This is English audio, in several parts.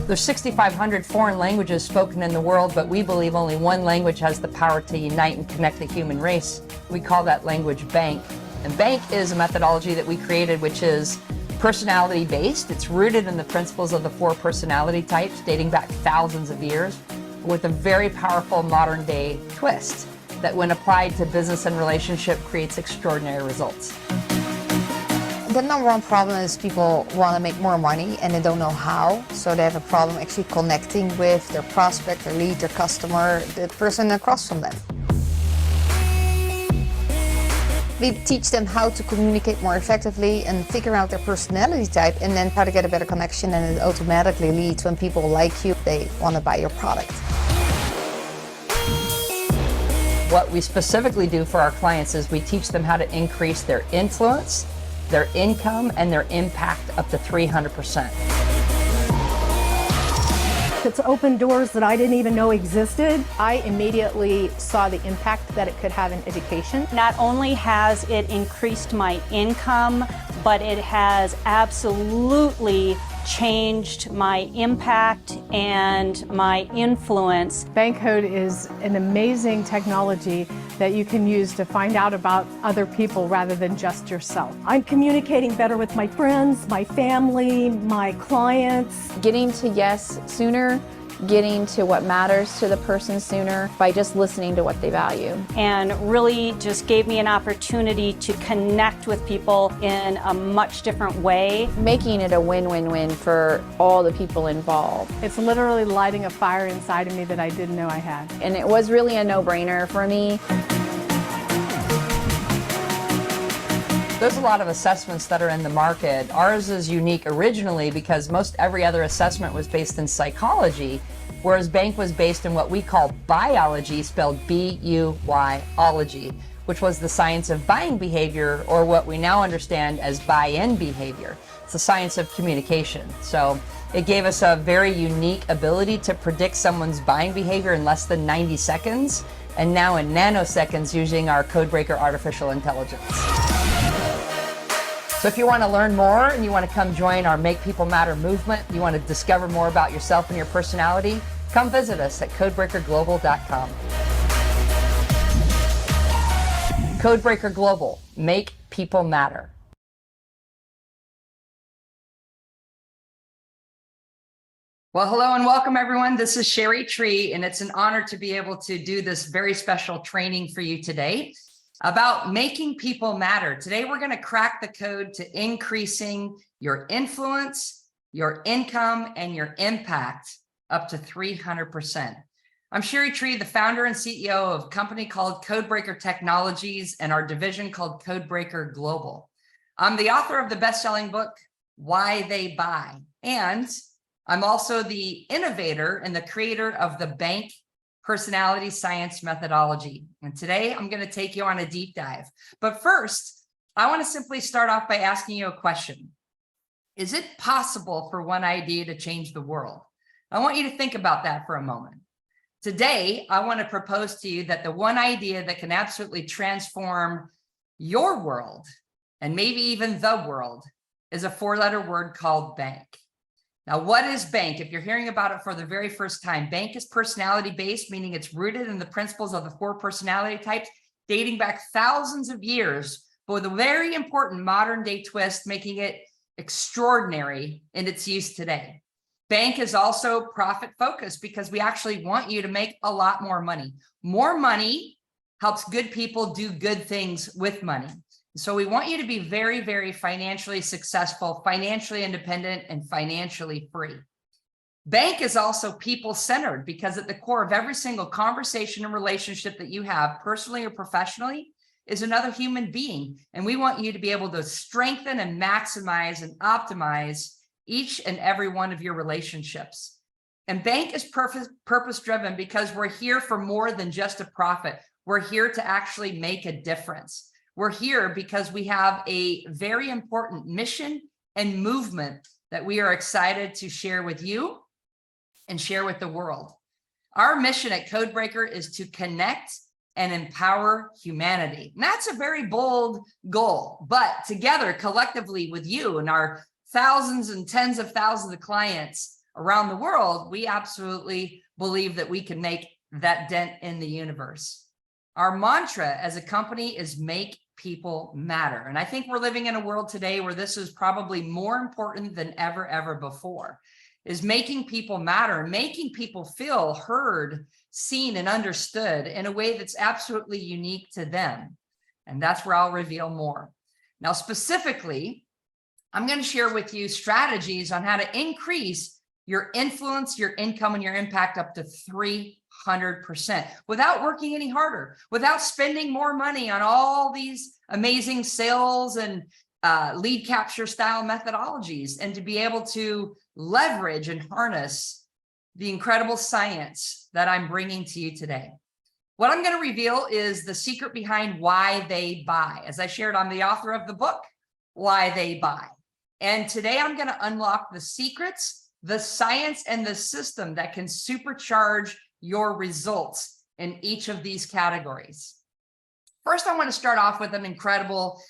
There's 6,500 foreign languages spoken in the world, but we believe only one language has the power to unite and connect the human race. We call that language B.A.N.K. And B.A.N.K is a methodology that we created, which is personality-based. It's rooted in the principles of the 4 personality types dating back thousands of years, with a very powerful modern-day twist that, when applied to business and relationship, creates extraordinary results. The number one problem is people want to make more money and they don't know how. So they have a problem actually connecting with their prospect, their lead, their customer, the person across from them. We teach them how to communicate more effectively and figure out their personality type, and then how to get a better connection, and it automatically leads, when people like you, they want to buy your product. What we specifically do for our clients is we teach them how to increase their influence, their income, and their impact up to 300%. It's opened doors that I didn't even know existed. I immediately saw the impact that it could have in education. Not only has it increased my income, but it has absolutely changed my impact and my influence. B.A.N.K code is an amazing technology that you can use to find out about other people rather than just yourself. I'm communicating better with my friends, my family, my clients. Getting to yes sooner, getting to what matters to the person sooner by just listening to what they value. And really just gave me an opportunity to connect with people in a much different way. Making it a win-win-win for all the people involved. It's literally lighting a fire inside of me that I didn't know I had. And it was really a no-brainer for me. There's a lot of assessments that are in the market. Ours is unique originally because most every other assessment was based in psychology, whereas B.A.N.K was based in what we call biology, spelled B-U-Y-ology, which was the science of buying behavior, or what we now understand as buy-in behavior. It's the science of communication. So it gave us a very unique ability to predict someone's buying behavior in less than 90 seconds, and now in nanoseconds using our Codebreaker artificial intelligence. So if you want to learn more and you want to come join our Make People Matter movement, you want to discover more about yourself and your personality, come visit us at codebreakerglobal.com. Codebreaker Global, make people matter. Well, hello and welcome everyone. This is Sherry Tree, and it's an honor to be able to do this very special training for you today about making people matter. Today, we're going to crack the code to increasing your influence, your income, and your impact up to 300%. I'm Sherry Tree, the founder and CEO of a company called Codebreaker Technologies and our division called Codebreaker Global. I'm the author of the best-selling book, Why They Buy. And I'm also the innovator and the creator of the B.A.N.K personality science methodology. And today I'm going to take you on a deep dive. But first, I want to simply start off by asking you a question. Is it possible for one idea to change the world? I want you to think about that for a moment. Today, I want to propose to you that the one idea that can absolutely transform your world, and maybe even the world, is a 4-letter word called B.A.N.K. Now, what is B.A.N.K? If you're hearing about it for the very first time, B.A.N.K is personality-based, meaning it's rooted in the principles of the 4 personality types, dating back thousands of years, but with a very important modern-day twist, making it extraordinary in its use today. B.A.N.K is also profit-focused because we actually want you to make a lot more money. More money helps good people do good things with money. So we want you to be very, very financially successful, financially independent, and financially free. B.A.N.K is also people-centered because at the core of every single conversation and relationship that you have, personally or professionally, is another human being. And we want you to be able to strengthen and maximize and optimize each and every one of your relationships. And B.A.N.K is purpose-driven because we're here for more than just a profit. We're here to actually make a difference. We're here because we have a very important mission and movement that we are excited to share with you and share with the world. Our mission at Codebreaker is to connect and empower humanity. And that's a very bold goal, but together, collectively with you and our thousands and tens of thousands of clients around the world, we absolutely believe that we can make that dent in the universe. Our mantra as a company is make people matter. And I think we're living in a world today where this is probably more important than ever before, is making people matter, making people feel heard, seen, and understood in a way that's absolutely unique to them. And that's where I'll reveal more. Now, specifically, I'm going to share with you strategies on how to increase your influence, your income, and your impact up to 300% without working any harder, without spending more money on all these amazing sales and lead capture style methodologies, and to be able to leverage and harness the incredible science that I'm bringing to you today. What I'm going to reveal is the secret behind why they buy. As I shared, I'm the author of the book, Why They Buy. And today I'm going to unlock the secrets, the science, and the system that can supercharge your results in each of these categories. First, I want to start off with an incredible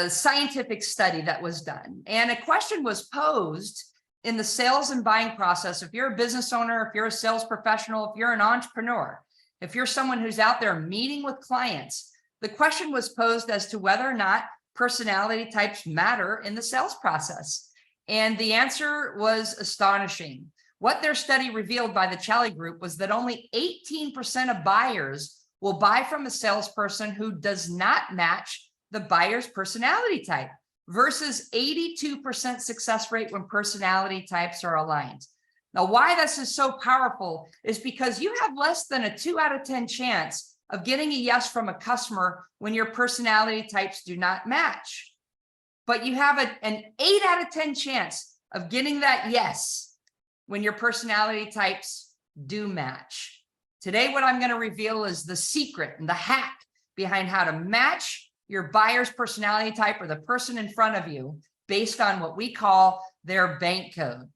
scientific study that was done. And a question was posed in the sales and buying process. If you're a business owner, if you're a sales professional, if you're an entrepreneur, if you're someone who's out there meeting with clients, the question was posed as to whether or not personality types matter in the sales process. And the answer was astonishing. What their study revealed by the Challey Group was that only 18% of buyers will buy from a salesperson who does not match the buyer's personality type, versus 82% success rate when personality types are aligned. Now, why this is so powerful is because you have less than a 2 out of 10 chance of getting a yes from a customer when your personality types do not match. But you have an 8 out of 10 chance of getting that yes when your personality types do match. Today, what I'm going to reveal is the secret and the hack behind how to match your buyer's personality type, or the person in front of you, based on what we call their bank code.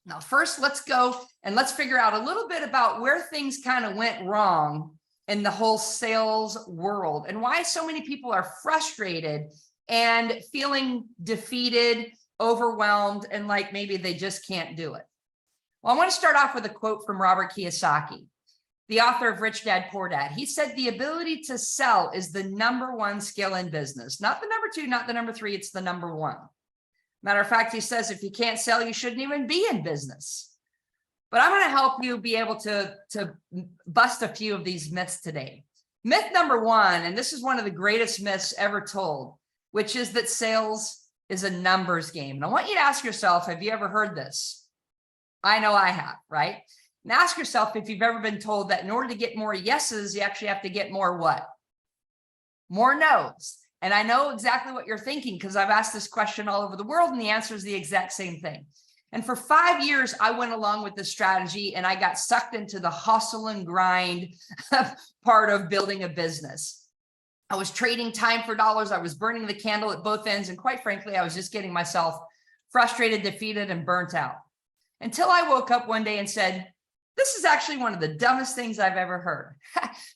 Now, first, let's go and let's figure out a little bit about where things kind of went wrong in the whole sales world, and why so many people are frustrated and feeling defeated, overwhelmed, and like maybe they just can't do it. Well, I want to start off with a quote from Robert Kiyosaki, the author of Rich Dad, Poor Dad. He said, the ability to sell is the #1 skill in business. Not the #2, not the #3, it's the #1. Matter of fact, he says, if you can't sell, you shouldn't even be in business. But I'm going to help you be able to bust a few of these myths today. Myth #1, and this is one of the greatest myths ever told, which is that sales is a numbers game. And I want you to ask yourself, have you ever heard this? I know I have, right? And ask yourself if you've ever been told that in order to get more yeses, you actually have to get more what? More no's. And I know exactly what you're thinking, because I've asked this question all over the world, and the answer is the exact same thing. And for 5 years, I went along with this strategy, and I got sucked into the hustle and grind part of building a business. I was trading time for dollars. I was burning the candle at both ends. And quite frankly, I was just getting myself frustrated, defeated, and burnt out. Until I woke up one day and said, this is actually one of the dumbest things I've ever heard.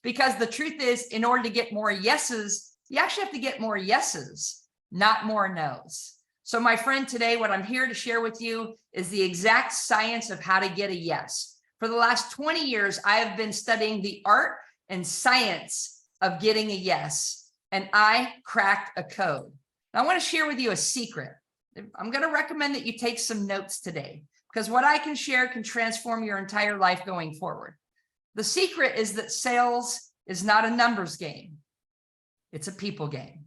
Because the truth is, in order to get more yeses, you actually have to get more yeses, not more no's. So my friend, today, what I'm here to share with you is the exact science of how to get a yes. For the last 20 years, I have been studying the art and science of getting a yes, and I cracked a code. Now, I want to share with you a secret. I'm going to recommend that you take some notes today, because what I can share can transform your entire life going forward. The secret is that sales is not a numbers game. It's a people game.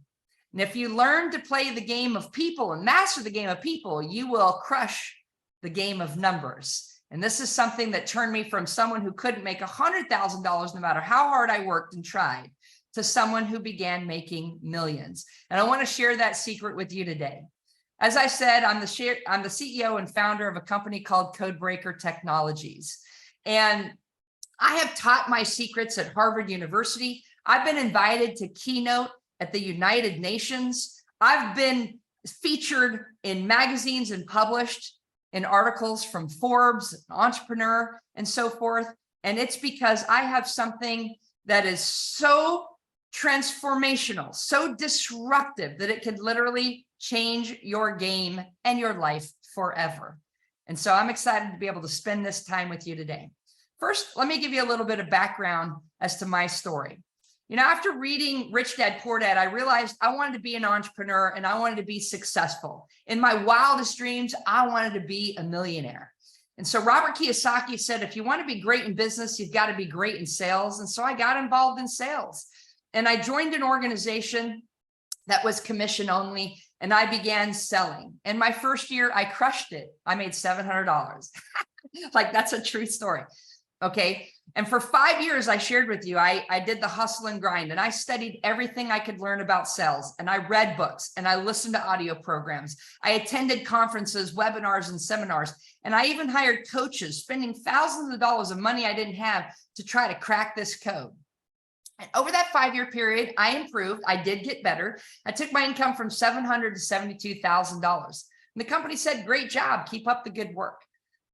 And if you learn to play the game of people and master the game of people, you will crush the game of numbers. And this is something that turned me from someone who couldn't make $100,000 no matter how hard I worked and tried, to someone who began making millions. And I want to share that secret with you today. As I said, I'm the CEO and founder of a company called Codebreaker Technologies. And I have taught my secrets at Harvard University. I've been invited to keynote at the United Nations. I've been featured in magazines and published in articles from Forbes, Entrepreneur, and so forth. And it's because I have something that is so transformational, so disruptive that it could literally change your game and your life forever. And so I'm excited to be able to spend this time with you today. First, let me give you a little bit of background as to my story. After reading Rich Dad, Poor Dad, I realized I wanted to be an entrepreneur and I wanted to be successful. In my wildest dreams, I wanted to be a millionaire. And so Robert Kiyosaki said, if you want to be great in business, you've got to be great in sales. And so I got involved in sales and I joined an organization that was commission only, and I began selling. And my first year, I crushed it. I made $700. Like, that's a true story. Okay. And for 5 years, I shared with you, I did the hustle and grind, and I studied everything I could learn about sales, and I read books, and I listened to audio programs. I attended conferences, webinars, and seminars, and I even hired coaches, spending thousands of dollars of money I didn't have to try to crack this code. And over that 5-year period, I improved. I did get better. I took my income from $700 to $72,000. And the company said, great job, keep up the good work.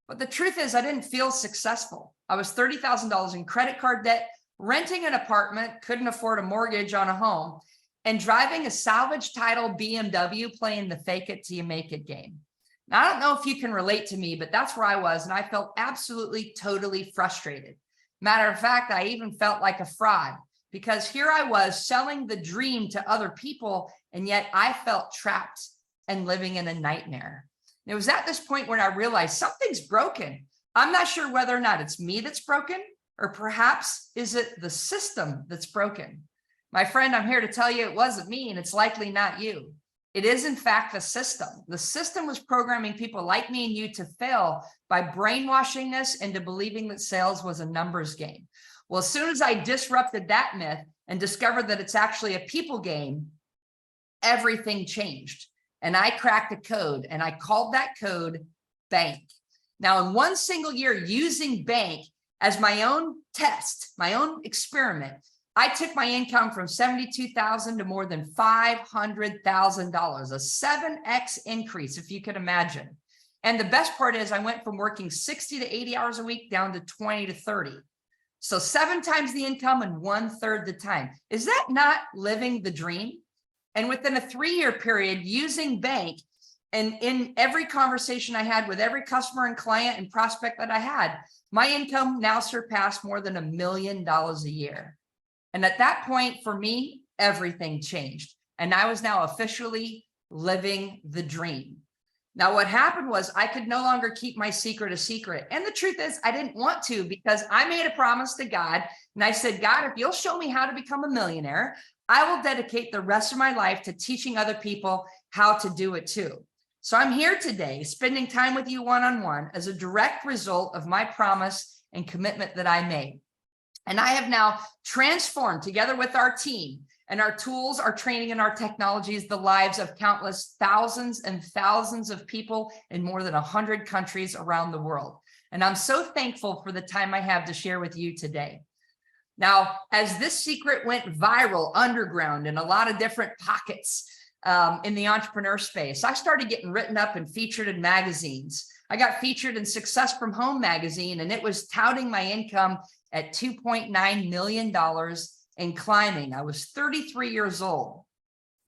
But the truth is, I didn't feel successful. I was $30,000 in credit card debt, renting an apartment, couldn't afford a mortgage on a home, and driving a salvage title BMW, playing the fake it till you make it game. Now, I don't know if you can relate to me, but that's where I was, and I felt absolutely, totally frustrated. Matter of fact, I even felt like a fraud, because here I was selling the dream to other people, and yet I felt trapped and living in a nightmare. And it was at this point when I realized something's broken. I'm not sure whether or not it's me that's broken, or perhaps is it the system that's broken? My friend, I'm here to tell you it wasn't me, and it's likely not you. It is, in fact, the system. The system was programming people like me and you to fail by brainwashing us into believing that sales was a numbers game. Well, as soon as I disrupted that myth and discovered that it's actually a people game, everything changed. And I cracked a code, and I called that code B.A.N.K. Now, in one single year using B.A.N.K. as my own test, my own experiment, I took my income from $72,000 to more than $500,000, a 7x increase, if you could imagine. And the best part is I went from working 60 to 80 hours a week down to 20 to 30. So 7 times the income in 1/3 the time. Is that not living the dream? And within a 3-year period using B.A.N.K., and in every conversation I had with every customer and client and prospect that I had, my income now surpassed more than $1 million a year. And at that point, for me, everything changed. And I was now officially living the dream. Now, what happened was I could no longer keep my secret a secret. And the truth is, I didn't want to, because I made a promise to God. And I said, God, if you'll show me how to become a millionaire, I will dedicate the rest of my life to teaching other people how to do it too. So I'm here today, spending time with you one-on-one as a direct result of my promise and commitment that I made. And I have now transformed, together with our team and our tools, our training, and our technologies, the lives of countless thousands and thousands of people in more than 100 countries around the world. And I'm so thankful for the time I have to share with you today. Now, as this secret went viral underground in a lot of different pockets in the entrepreneur space, I started getting written up and featured in magazines. I got featured in Success from Home magazine, and it was touting my income at $2.9 million and climbing. I was 33 years old.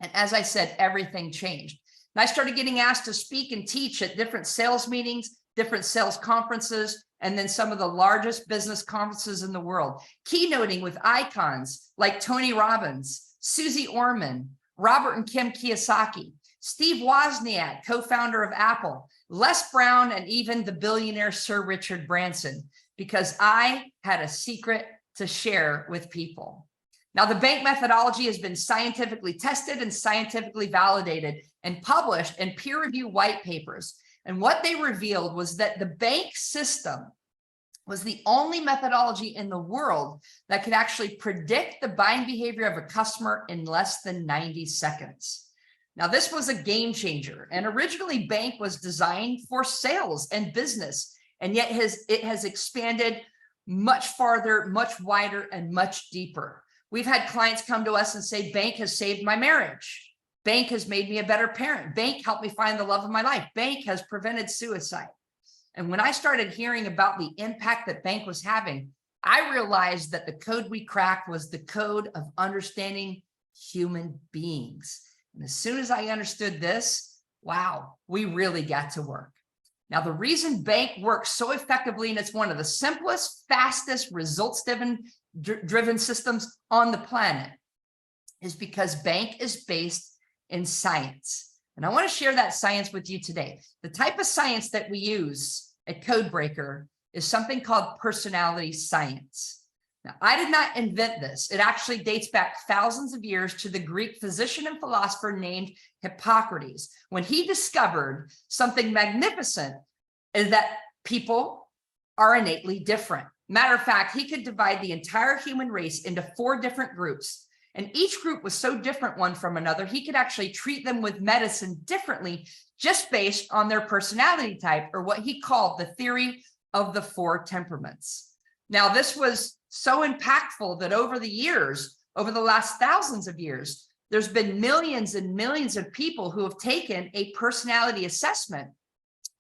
And as I said, everything changed. And I started getting asked to speak and teach at different sales meetings, different sales conferences, and then some of the largest business conferences in the world, keynoting with icons like Tony Robbins, Susie Orman, Robert and Kim Kiyosaki, Steve Wozniak, co-founder of Apple, Les Brown, and even the billionaire Sir Richard Branson, because I had a secret to share with people. Now, the B.A.N.K. methodology has been scientifically tested and scientifically validated and published in peer-reviewed white papers. And what they revealed was that the B.A.N.K. system was the only methodology in the world that could actually predict the buying behavior of a customer in less than 90 seconds. Now, this was a game changer. And originally, B.A.N.K. was designed for sales and business. And yet it has expanded much farther, much wider, and much deeper. We've had clients come to us and say, B.A.N.K. has saved my marriage. B.A.N.K. has made me a better parent. B.A.N.K. helped me find the love of my life. B.A.N.K. has prevented suicide. And when I started hearing about the impact that B.A.N.K. was having, I realized that the code we cracked was the code of understanding human beings. And as soon as I understood this, wow, we really got to work. Now, the reason B.A.N.K works so effectively, and it's one of the simplest, fastest, results-driven systems on the planet, is because B.A.N.K is based in science. And I want to share that science with you today. The type of science that we use at Codebreaker is something called personality science. Now, I did not invent this. It actually dates back thousands of years to the Greek physician and philosopher named Hippocrates, when he discovered something magnificent, is that people are innately different. Matter of fact, he could divide the entire human race into 4 different groups. And each group was so different one from another, he could actually treat them with medicine differently just based on their personality type, or what he called the theory of the 4 temperaments. Now, this was so impactful that over the years, over the last thousands of years, there's been millions and millions of people who have taken a personality assessment,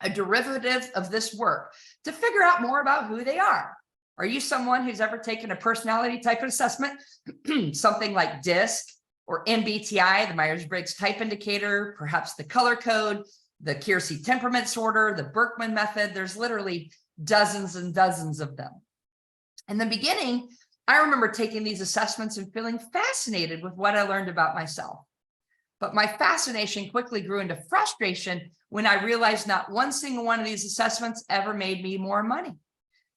a derivative of this work, to figure out more about who they are. Are you someone who's ever taken a personality type of assessment? Something like DISC or MBTI, the Myers-Briggs Type Indicator, perhaps the color code, the Keirsey temperament sorter, the Berkman method. There's literally dozens and dozens of them. In the beginning, I remember taking these assessments and feeling fascinated with what I learned about myself. But my fascination quickly grew into frustration when I realized not one single one of these assessments ever made me more money.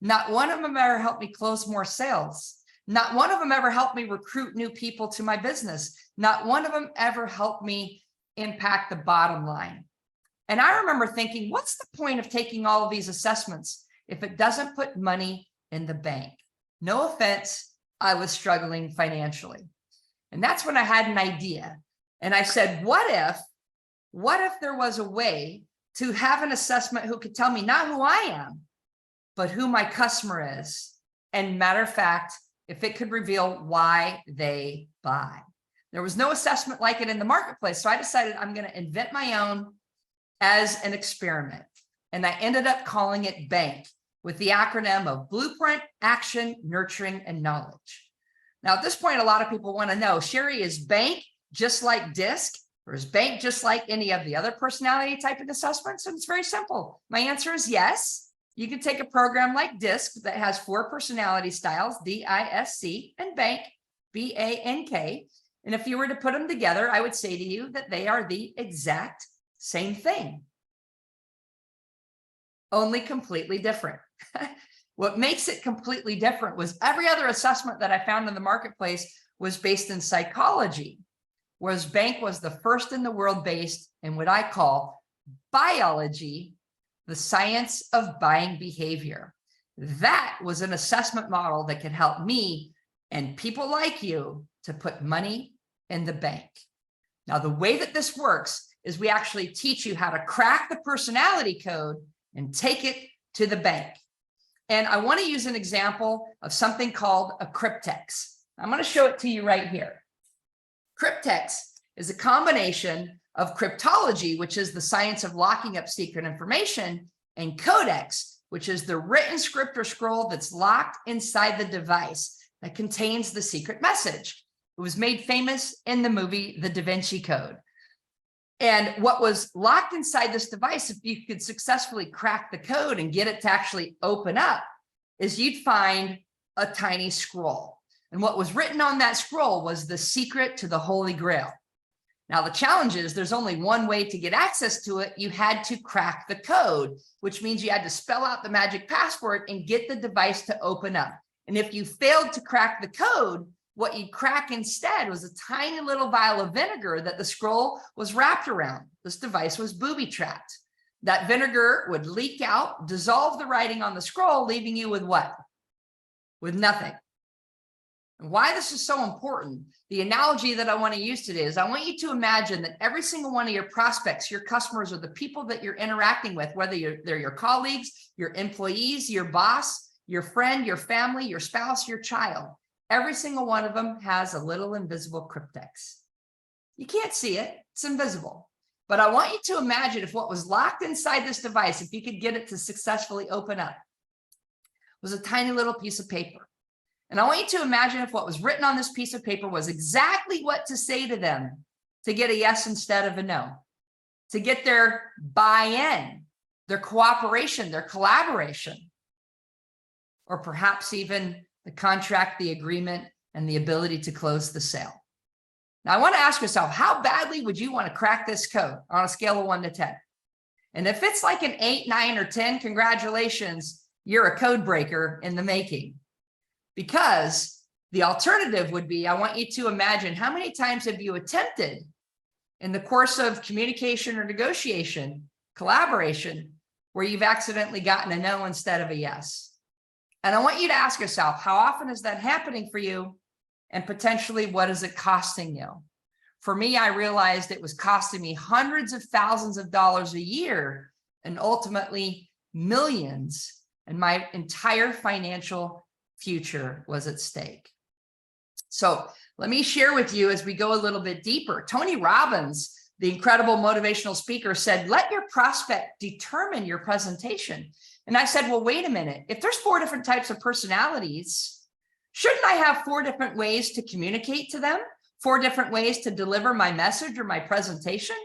Not one of them ever helped me close more sales. Not one of them ever helped me recruit new people to my business. Not one of them ever helped me impact the bottom line. And I remember thinking, what's the point of taking all of these assessments if it doesn't put money in the bank? No offense, I was struggling financially. And that's when I had an idea. And I said, what if there was a way to have an assessment who could tell me not who I am, but who my customer is? And matter of fact, if it could reveal why they buy. There was no assessment like it in the marketplace. So I decided I'm going to invent my own as an experiment. And I ended up calling it B.A.N.K, with the acronym of Blueprint, Action, Nurturing, and Knowledge. Now, at this point, a lot of people want to know, Sherry, is B.A.N.K just like DISC, or is B.A.N.K just like any of the other personality type of assessments? And it's very simple. My answer is yes. You can take a program like DISC that has 4 personality styles, DISC, and B.A.N.K, B-A.N.K. And if you were to put them together, I would say to you that they are the exact same thing, only completely different. What makes it completely different was every other assessment that I found in the marketplace was based in psychology, whereas B.A.N.K was the first in the world based in what I call biology, the science of buying behavior. That was an assessment model that could help me and people like you to put money in the bank. Now, the way that this works is we actually teach you how to crack the personality code and take it to the bank. And I want to use an example of something called a cryptex. I'm going to show it to you right here. Cryptex is a combination of cryptology, which is the science of locking up secret information, and codex, which is the written script or scroll that's locked inside the device that contains the secret message. It was made famous in the movie The Da Vinci Code. And what was locked inside this device, if you could successfully crack the code and get it to actually open up, is you'd find a tiny scroll. And what was written on that scroll was the secret to the Holy Grail. Now, the challenge is there's only one way to get access to it. You had to crack the code, which means you had to spell out the magic password and get the device to open up. And if you failed to crack the code, what you'd crack instead was a tiny little vial of vinegar that the scroll was wrapped around. This device was booby-trapped. That vinegar would leak out, dissolve the writing on the scroll, leaving you with what? With nothing. And why this is so important, the analogy that I want to use today is I want you to imagine that every single one of your prospects, your customers, or the people that you're interacting with, whether they're your colleagues, your employees, your boss, your friend, your family, your spouse, your child, every single one of them has a little invisible cryptex. You can't see it, it's invisible. But I want you to imagine if what was locked inside this device, if you could get it to successfully open up, was a tiny little piece of paper. And I want you to imagine if what was written on this piece of paper was exactly what to say to them to get a yes instead of a no, to get their buy-in, their cooperation, their collaboration, or perhaps even the contract, the agreement, and the ability to close the sale. Now, I want to ask yourself, how badly would you want to crack this code on a scale of 1 to 10? And if it's like an 8, 9, or 10, congratulations, you're a code breaker in the making. Because the alternative would be, I want you to imagine how many times have you attempted in the course of communication or negotiation, collaboration, where you've accidentally gotten a no instead of a yes. And I want you to ask yourself, how often is that happening for you? And potentially, what is it costing you? For me, I realized it was costing me hundreds of thousands of dollars a year and ultimately millions, and my entire financial future was at stake. So let me share with you as we go a little bit deeper. Tony Robbins, the incredible motivational speaker, said, let your prospect determine your presentation. And I said, well, wait a minute. If there's 4 different types of personalities, shouldn't I have 4 different ways to communicate to them? 4 different ways to deliver my message or my presentation?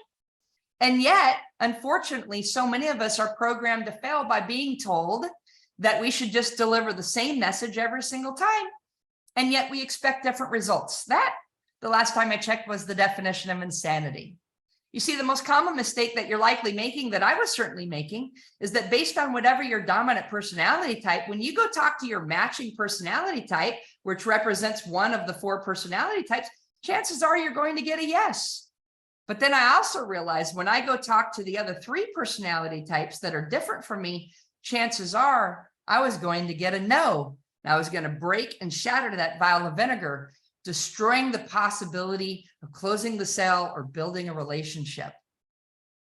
And yet, unfortunately, so many of us are programmed to fail by being told that we should just deliver the same message every single time. And yet we expect different results. That, the last time I checked, was the definition of insanity. You see, the most common mistake that you're likely making, that I was certainly making, is that based on whatever your dominant personality type, when you go talk to your matching personality type, which represents one of the 4 personality types, chances are you're going to get a yes. But then I also realized when I go talk to the other 3 personality types that are different from me, chances are I was going to get a no. And I was going to break and shatter that vial of vinegar, destroying the possibility of closing the sale or building a relationship.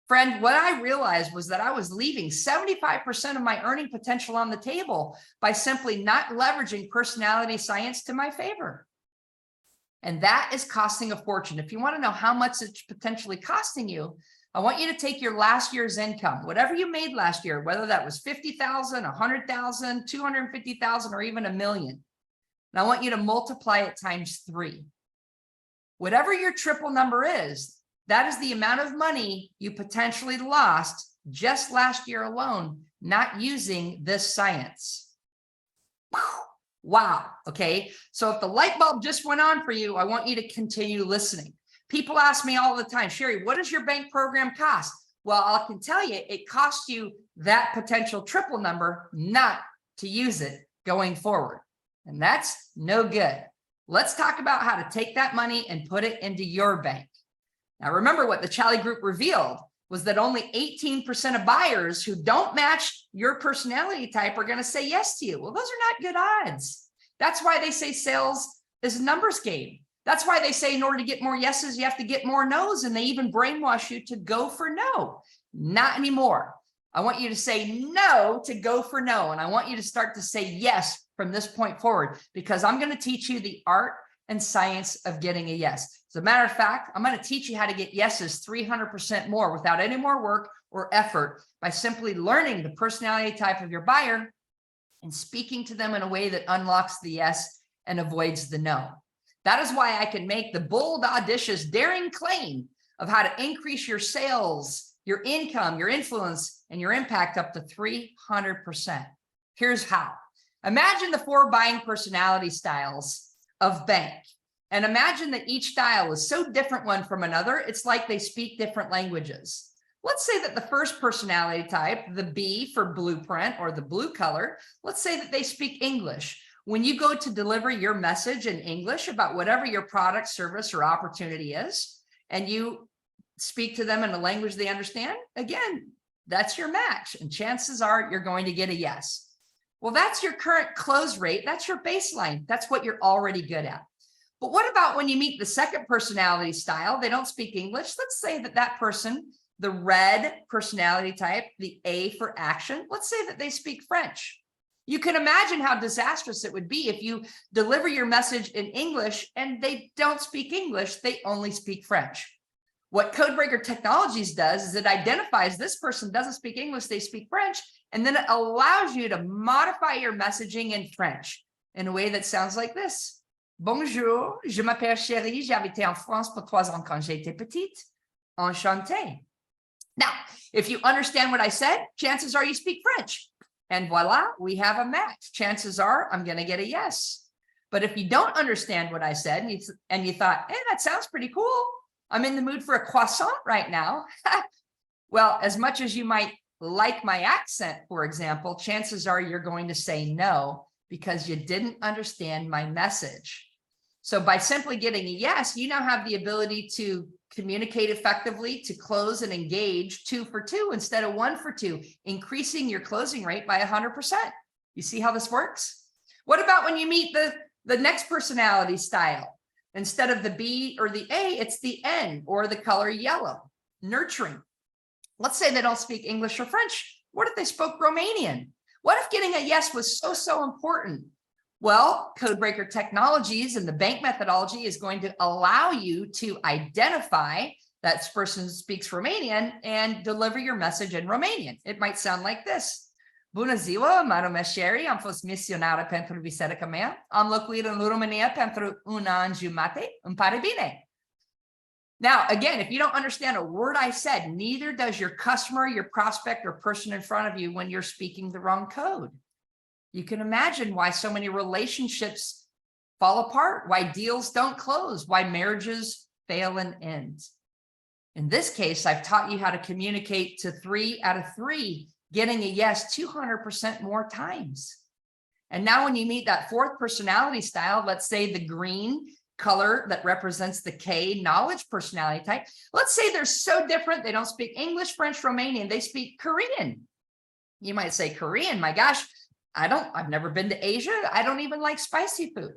Friend, what I realized was that I was leaving 75% of my earning potential on the table by simply not leveraging personality science to my favor. And that is costing a fortune. If you want to know how much it's potentially costing you, I want you to take your last year's income, whatever you made last year, whether that was 50,000, 100,000, 250,000, or even $1 million. And I want you to multiply it times 3. Whatever your triple number is, that is the amount of money you potentially lost just last year alone, not using this science. Wow. Okay. So if the light bulb just went on for you, I want you to continue listening. People ask me all the time, Sherry, what does your bank program cost? Well, I can tell you, it costs you that potential triple number not to use it going forward. And that's no good. Let's talk about how to take that money and put it into your bank. Now, remember what the Charlie Group revealed was that only 18% of buyers who don't match your personality type are going to say yes to you. Well, those are not good odds. That's why they say sales is a numbers game. That's why they say in order to get more yeses, you have to get more nos, and they even brainwash you to go for no. Not anymore. I want you to say no to go for no, and I want you to start to say yes from this point forward, because I'm going to teach you the art and science of getting a yes. As a matter of fact, I'm going to teach you how to get yeses 300% more without any more work or effort by simply learning the personality type of your buyer and speaking to them in a way that unlocks the yes and avoids the no. That is why I can make the bold, audacious, daring claim of how to increase your sales, your income, your influence, and your impact up to 300%. Here's how. Imagine the 4 buying personality styles of B.A.N.K. And imagine that each style is so different one from another, it's like they speak different languages. Let's say that the first personality type, the B for blueprint or the blue color, let's say that they speak English. When you go to deliver your message in English about whatever your product, service, or opportunity is, and you speak to them in a language they understand, again, that's your match. And chances are you're going to get a yes. Well, that's your current close rate. That's your baseline. That's what you're already good at. But what about when you meet the second personality style? They don't speak English. Let's say that that person, the red personality type, the A for action, let's say that they speak French. You can imagine how disastrous it would be if you deliver your message in English and they don't speak English, they only speak French. What Codebreaker Technologies does is it identifies this person doesn't speak English, they speak French, and then it allows you to modify your messaging in French. in a way that sounds like this. Bonjour, je m'appelle Chérie, j'ai habité en France pour 3 ans quand j'étais petite. Enchanté. Now, if you understand what I said, chances are you speak French. And voila, we have a match. Chances are I'm going to get a yes. But if you don't understand what I said and you thought, hey, that sounds pretty cool. I'm in the mood for a croissant right now. Well, as much as you might like my accent, for example, chances are you're going to say no because you didn't understand my message. So by simply getting a yes, you now have the ability to communicate effectively, to close and engage 2 for 2 instead of 1 for 2, increasing your closing rate by 100%. You see how this works? What about when you meet the next personality style? Instead of the B or the A, it's the N or the color yellow, nurturing. Let's say they don't speak English or French. What if they spoke Romanian? What if getting a yes was so important? Well, Codebreaker Technologies and the B.A.N.K methodology is going to allow you to identify that person speaks Romanian and deliver your message in Romanian. It might sound like this. Bună ziua, mă numesc Sherry, am fost misionară pentru biserica mea, am locuit în România pentru 1 an jumate, îmi pare bine. Now, again, if you don't understand a word I said, neither does your customer, your prospect, or person in front of you when you're speaking the wrong code. You can imagine why so many relationships fall apart, why deals don't close, why marriages fail and end. In this case, I've taught you how to communicate to 3 out of 3, getting a yes 200% more times. And now when you meet that 4th personality style, let's say the green color that represents the K knowledge personality type, let's say they're so different, they don't speak English, French, Romanian, they speak Korean. You might say, Korean, my gosh, I've never been to Asia. I don't even like spicy food.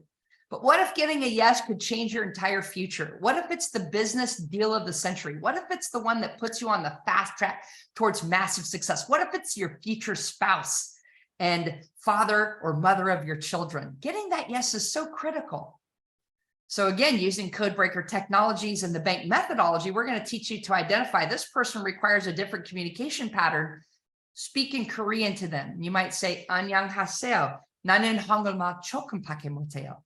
But what if getting a yes could change your entire future? What if it's the business deal of the century? What if it's the one that puts you on the fast track towards massive success? What if it's your future spouse and father or mother of your children? Getting that yes is so critical. So again, using Codebreaker Technologies and the B.A.N.K methodology, we're going to teach you to identify this person requires a different communication pattern. Speak in Korean to them. You might say, 안녕하세요. 나는 한국말 조금 밖에 못해요.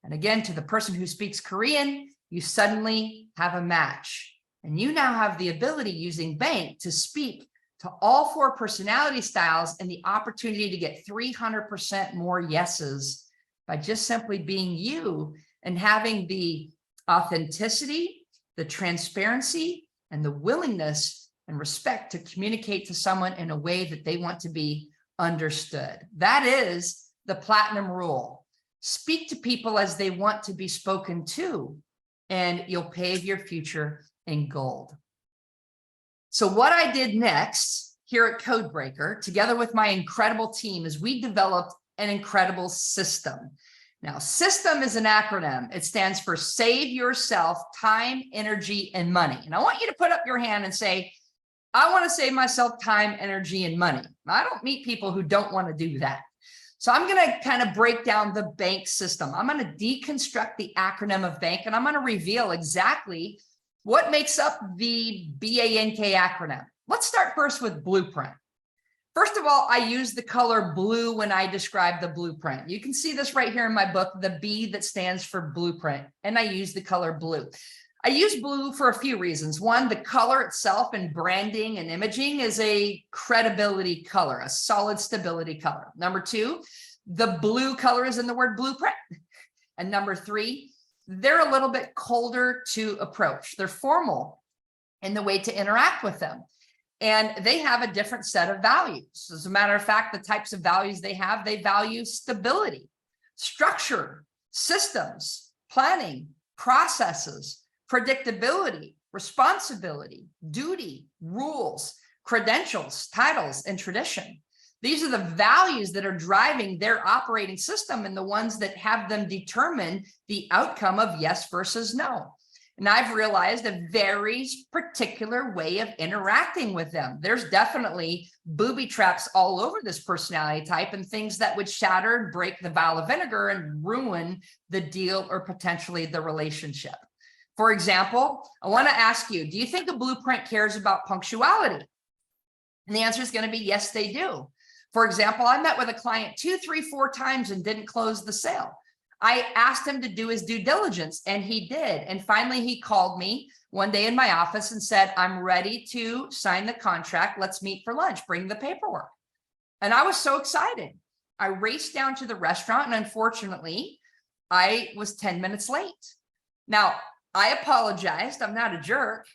And again, to the person who speaks Korean, you suddenly have a match. And you now have the ability using B.A.N.K to speak to all 4 personality styles and the opportunity to get 300% more yeses by just simply being you and having the authenticity, the transparency, and the willingness and respect to communicate to someone in a way that they want to be understood. That is the platinum rule. Speak to people as they want to be spoken to, and you'll pave your future in gold. So what I did next here at Codebreaker, together with my incredible team, is we developed an incredible system. Now, system is an acronym. It stands for Save Yourself Time, Energy, and Money. And I want you to put up your hand and say, I want to save myself time, energy, and money. I don't meet people who don't want to do that. So I'm going to kind of break down the B.A.N.K system. I'm going to deconstruct the acronym of B.A.N.K, and I'm going to reveal exactly what makes up the B.A.N.K acronym. Let's start first with blueprint. First of all, I use the color blue when I describe the blueprint. You can see this right here in my book, the B that stands for blueprint, and I use the color blue. I use blue for a few reasons. One, the color itself and branding and imaging is a credibility color, a solid stability color. Number 2, the blue color is in the word blueprint. And number 3, they're a little bit colder to approach. They're formal in the way to interact with them. And they have a different set of values. As a matter of fact, the types of values they have, they value stability, structure, systems, planning, processes, predictability, responsibility, duty, rules, credentials, titles, and tradition. These are the values that are driving their operating system and the ones that have them determine the outcome of yes versus no. And I've realized a very particular way of interacting with them. There's definitely booby traps all over this personality type and things that would shatter, break the vial of vinegar and ruin the deal or potentially the relationship. For example, I want to ask you, do you think a blueprint cares about punctuality? And the answer is going to be yes, they do. For example, I met with a client 2, 3, 4 times and didn't close the sale. I asked him to do his due diligence and he did. And finally, he called me one day in my office and said, I'm ready to sign the contract. Let's meet for lunch. Bring the paperwork. And I was so excited. I raced down to the restaurant and unfortunately, I was 10 minutes late. Now, I apologized. I'm not a jerk.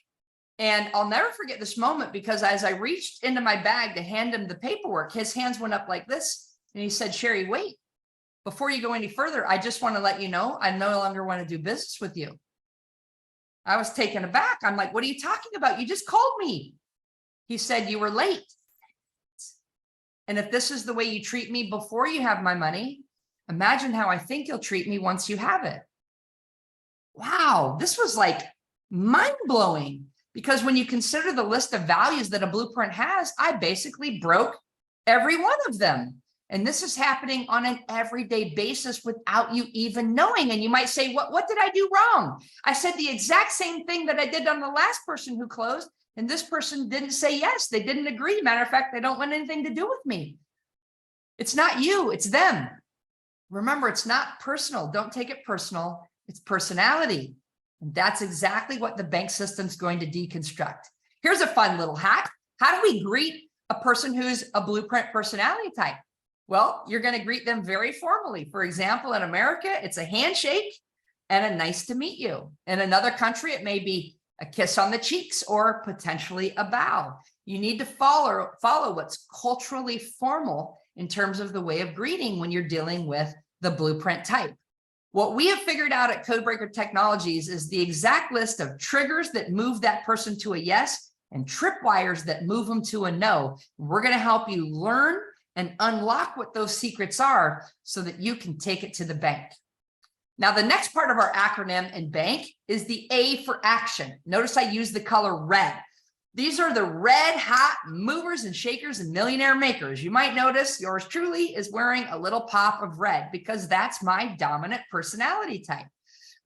And I'll never forget this moment because as I reached into my bag to hand him the paperwork, his hands went up like this. And he said, Sherry, wait, before you go any further, I just want to let you know, I no longer want to do business with you. I was taken aback. I'm like, what are you talking about? You just called me. He said, you were late. And if this is the way you treat me before you have my money, imagine how I think you'll treat me once you have it. Wow, this was like mind-blowing because when you consider the list of values that a blueprint has, I basically broke every one of them. And this is happening on an everyday basis without you even knowing. And you might say, what did I do wrong? I said the exact same thing that I did on the last person who closed. And this person didn't say yes. They didn't agree. Matter of fact, they don't want anything to do with me. It's not you, it's them. Remember, it's not personal. Don't take it personal. It's personality. And that's exactly what the bank system's going to deconstruct. Here's a fun little hack. How do we greet a person who's a blueprint personality type? Well, you're going to greet them very formally. For example, in America, it's a handshake and a nice to meet you. In another country, it may be a kiss on the cheeks or potentially a bow. You need to follow what's culturally formal in terms of the way of greeting when you're dealing with the blueprint type. What we have figured out at Codebreaker Technologies is the exact list of triggers that move that person to a yes and tripwires that move them to a no. We're going to help you learn and unlock what those secrets are so that you can take it to the bank. Now, the next part of our acronym in BANK is the A for action. Notice I use the color red. These are the red hot movers and shakers and millionaire makers. You might notice yours truly is wearing a little pop of red because that's my dominant personality type.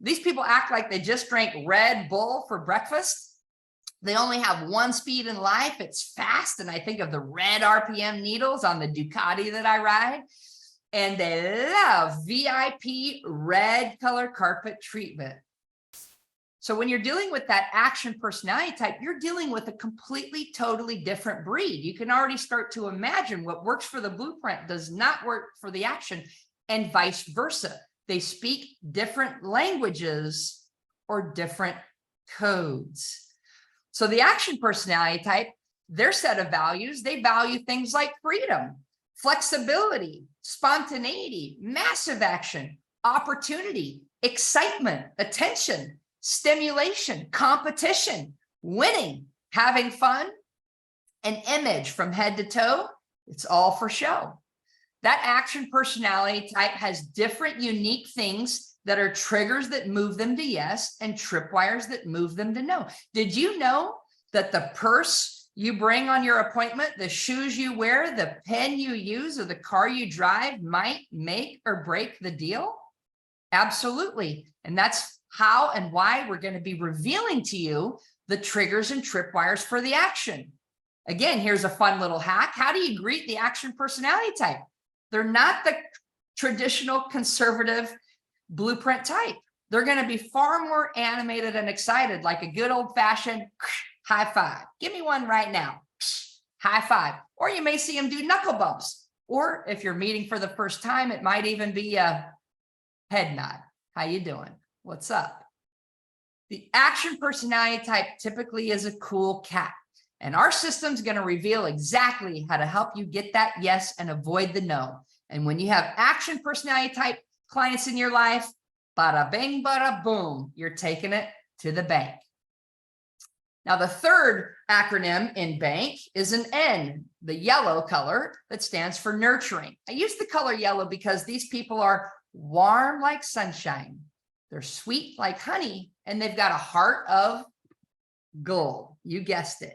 These people act like they just drank Red Bull for breakfast. They only have one speed in life. It's fast. And I think of the red RPM needles on the Ducati that I ride. And they love VIP red color carpet treatment. So when you're dealing with that action personality type, you're dealing with a completely, totally different breed. You can already start to imagine what works for the blueprint does not work for the action and vice versa. They speak different languages or different codes. So the action personality type, their set of values, they value things like freedom, flexibility, spontaneity, massive action, opportunity, excitement, attention, stimulation, competition, winning, having fun, an image from head to toe. It's all for show. That action personality type has different unique things that are triggers that move them to yes and tripwires that move them to no. Did you know that the purse you bring on your appointment, the shoes you wear, the pen you use, or the car you drive might make or break the deal? Absolutely. And that's how and why we're going to be revealing to you the triggers and tripwires for the action. Again, here's a fun little hack. How do you greet the action personality type? They're not the traditional conservative blueprint type. They're going to be far more animated and excited, like a good old-fashioned high five. Give me one right now. High five. Or you may see them do knuckle bumps. Or if you're meeting for the first time, it might even be a head nod. How you doing? What's up? The action personality type typically is a cool cat. And our system's going to reveal exactly how to help you get that yes and avoid the no. And when you have action personality type clients in your life, bada bing, bada boom, you're taking it to the bank. Now, the third acronym in BANK is an N, the yellow color that stands for nurturing. I use the color yellow because these people are warm like sunshine. They're sweet like honey, and they've got a heart of gold. You guessed it.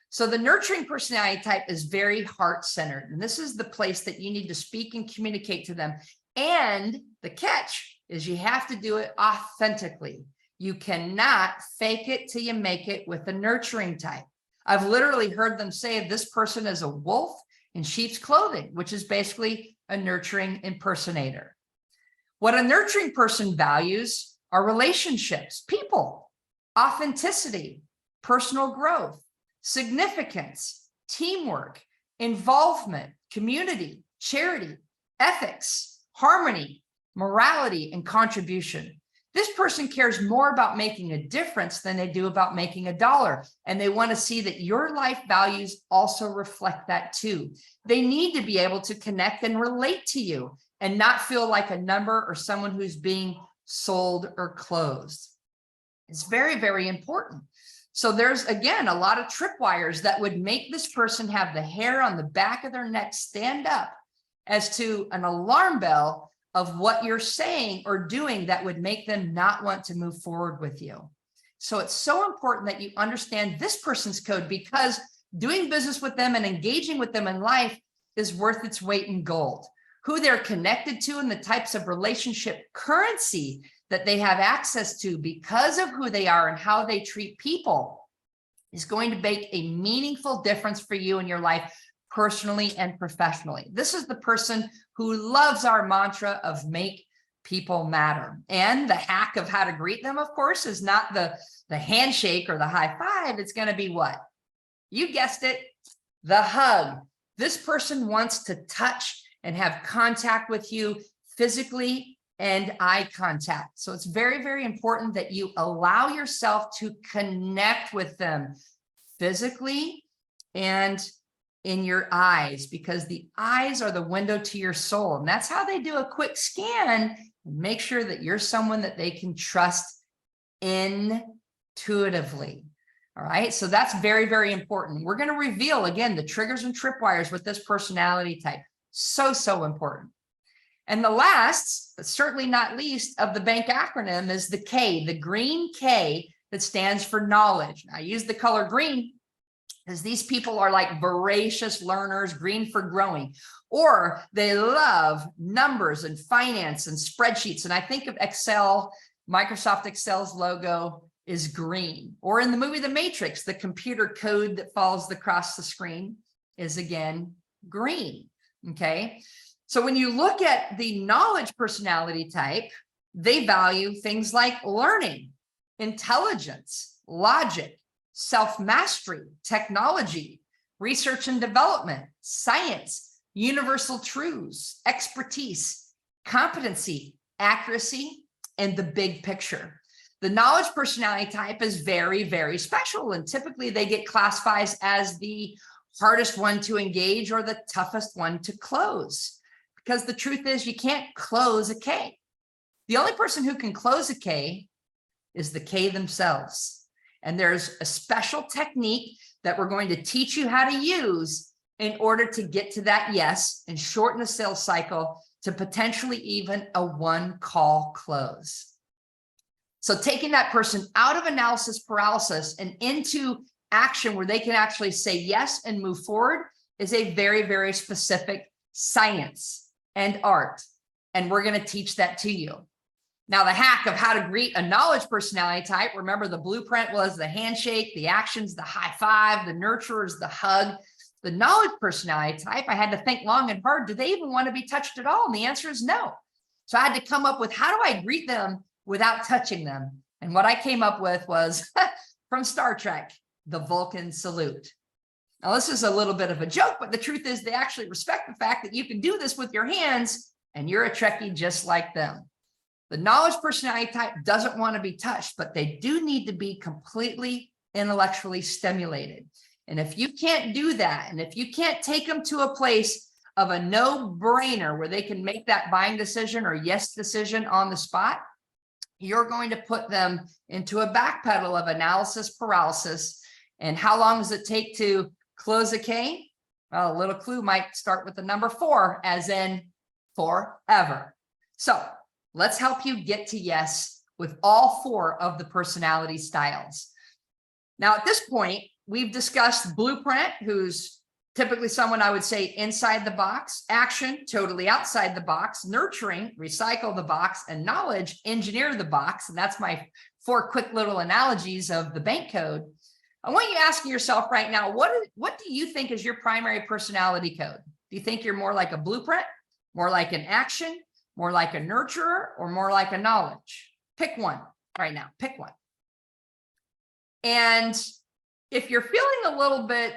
So the nurturing personality type is very heart-centered, and this is the place that you need to speak and communicate to them. And the catch is you have to do it authentically. You cannot fake it till you make it with the nurturing type. I've literally heard them say this person is a wolf in sheep's clothing, which is basically a nurturing impersonator. What a nurturing person values are relationships, people, authenticity, personal growth, significance, teamwork, involvement, community, charity, ethics, harmony, morality, and contribution. This person cares more about making a difference than they do about making a dollar. And they want to see that your life values also reflect that too. They need to be able to connect and relate to you and not feel like a number or someone who's being sold or closed. It's very, very important. So there's, again, a lot of tripwires that would make this person have the hair on the back of their neck stand up as to an alarm bell of what you're saying or doing that would make them not want to move forward with you. So it's so important that you understand this person's code, because doing business with them and engaging with them in life is worth its weight in gold. Who they're connected to and the types of relationship currency that they have access to because of who they are and how they treat people is going to make a meaningful difference for you in your life, personally and professionally. This is the person who loves our mantra of make people matter. And the hack of how to greet them, of course, is not the handshake or the high five. It's going to be what? You guessed it, the hug. This person wants to touch and have contact with you physically and eye contact. So it's very, very important that you allow yourself to connect with them physically and in your eyes, because the eyes are the window to your soul. And that's how they do a quick scan and make sure that you're someone that they can trust intuitively. All right. So that's very, very important. We're going to reveal again the triggers and tripwires with this personality type. So, so important. And the last, but certainly not least, of the B.A.N.K acronym is the K, the green K that stands for knowledge. Now, I use the color green because these people are like voracious learners, green for growing, or they love numbers and finance and spreadsheets. And I think of Excel, Microsoft Excel's logo is green. Or in the movie The Matrix, the computer code that falls across the screen is again green. Okay. So when you look at the knowledge personality type, they value things like learning, intelligence, logic, self-mastery, technology, research and development, science, universal truths, expertise, competency, accuracy, and the big picture. The knowledge personality type is very, very special, and typically they get classified as the hardest one to engage or the toughest one to close. Because the truth is, you can't close a K. The only person who can close a K is the K themselves. And there's a special technique that we're going to teach you how to use in order to get to that yes and shorten the sales cycle to potentially even a one call close. So taking that person out of analysis paralysis and into action where they can actually say yes and move forward is a very, very specific science and art. And we're going to teach that to you. Now, the hack of how to greet a knowledge personality type, remember the blueprint was the handshake, the actions, the high five, the nurturers, the hug. The knowledge personality type, I had to think long and hard, do they even want to be touched at all? And the answer is no. So I had to come up with, how do I greet them without touching them? And what I came up with was from Star Trek, the Vulcan salute. Now, this is a little bit of a joke, but the truth is they actually respect the fact that you can do this with your hands and you're a Trekkie just like them. The knowledge personality type doesn't want to be touched, but they do need to be completely intellectually stimulated. And if you can't do that, and if you can't take them to a place of a no-brainer where they can make that buying decision or yes decision on the spot, you're going to put them into a backpedal of analysis paralysis. And how long does it take to close a K? Well, a little clue might start with the number 4, as in forever. So let's help you get to yes with all 4 of the personality styles. Now, at this point, we've discussed blueprint, who's typically someone I would say inside the box, action, totally outside the box, nurturing, recycle the box, and knowledge, engineer the box. And that's my 4 quick little analogies of the B.A.N.K code. I want you asking yourself right now, what do you think is your primary personality code? Do you think you're more like a blueprint, more like an action, more like a nurturer, or more like a knowledge? Pick one right now, pick one. And if you're feeling a little bit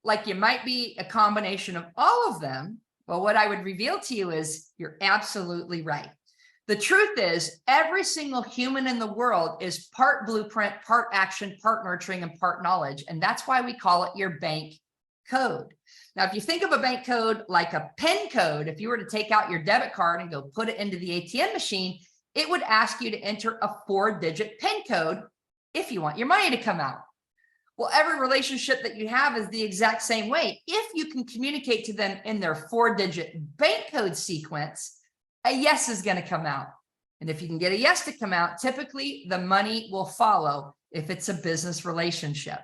like you might be a combination of all of them, well, what I would reveal to you is you're absolutely right. The truth is every single human in the world is part blueprint, part action, part nurturing, and part knowledge. And that's why we call it your bank code. Now, if you think of a bank code like a PIN code, if you were to take out your debit card and go put it into the ATM machine, it would ask you to enter a 4-digit PIN code if you want your money to come out. Well, every relationship that you have is the exact same way. If you can communicate to them in their 4-digit bank code sequence, a yes is going to come out. And if you can get a yes to come out, typically the money will follow if it's a business relationship.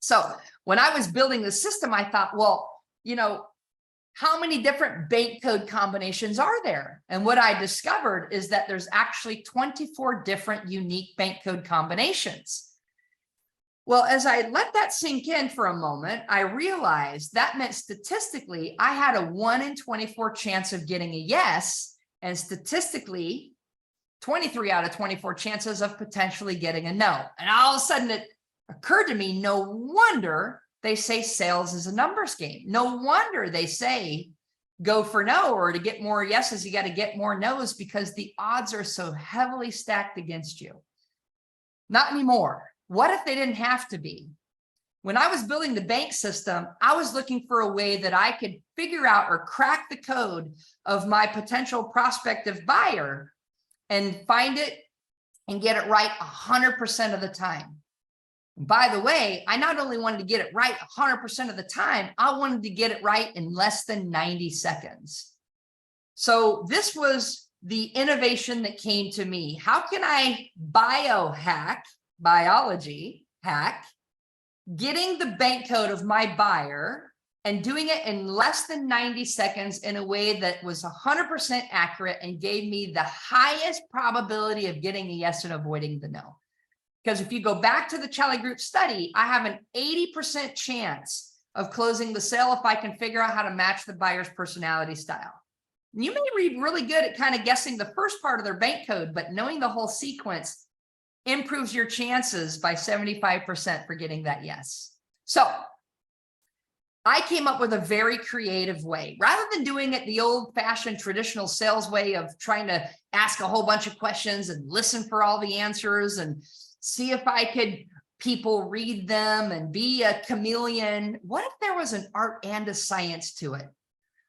So when I was building the system, I thought, well, you know, how many different bank code combinations are there? And what I discovered is that there's actually 24 different unique bank code combinations. Well, as I let that sink in for a moment, I realized that meant statistically, I had a 1 in 24 chance of getting a yes, and statistically, 23 out of 24 chances of potentially getting a no. And all of a sudden it occurred to me, no wonder they say sales is a numbers game. No wonder they say go for no, or to get more yeses, you got to get more no's, because the odds are so heavily stacked against you. Not anymore. What if they didn't have to be? When I was building the bank system, I was looking for a way that I could figure out or crack the code of my potential prospective buyer and find it and get it right 100% of the time. And by the way, I not only wanted to get it right 100% of the time, I wanted to get it right in less than 90 seconds. So this was the innovation that came to me. How can I biology hack, getting the bank code of my buyer and doing it in less than 90 seconds in a way that was 100% accurate and gave me the highest probability of getting a yes and avoiding the no. Because if you go back to the Charlie Group study, I have an 80% chance of closing the sale if I can figure out how to match the buyer's personality style. You may be really good at kind of guessing the first part of their bank code, but knowing the whole sequence improves your chances by 75% for getting that yes. So I came up with a very creative way. Rather than doing it the old-fashioned traditional sales way of trying to ask a whole bunch of questions and listen for all the answers and see if I could people read them and be a chameleon, what if there was an art and a science to it?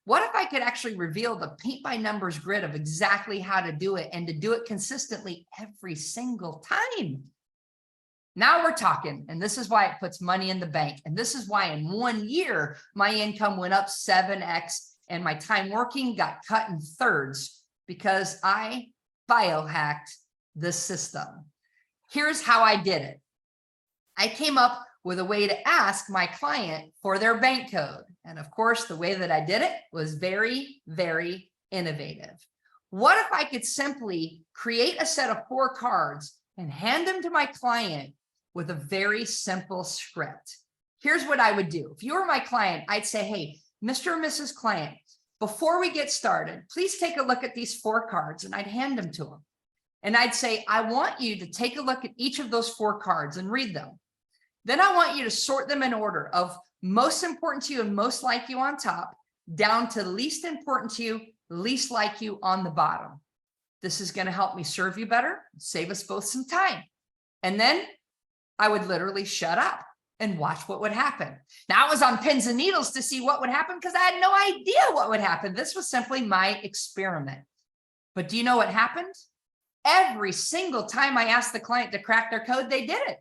What if I could actually reveal the paint by numbers grid of exactly how to do it and to do it consistently every single time? Now we're talking, and this is why it puts money in the bank. And this is why in 1 year, my income went up 7x and my time working got cut in thirds because I biohacked the system. Here's how I did it. I came up with a way to ask my client for their bank code. And of course, the way that I did it was very, very innovative. What if I could simply create a set of 4 cards and hand them to my client with a very simple script? Here's what I would do. If you were my client, I'd say, hey, Mr. or Mrs. Client, before we get started, please take a look at these 4 cards, and I'd hand them to them. And I'd say, I want you to take a look at each of those 4 cards and read them. Then I want you to sort them in order of most important to you and most like you on top, down to least important to you, least like you on the bottom. This is going to help me serve you better, save us both some time. And then I would literally shut up and watch what would happen. Now I was on pins and needles to see what would happen because I had no idea what would happen. This was simply my experiment. But do you know what happened? Every single time I asked the client to crack their code, they did it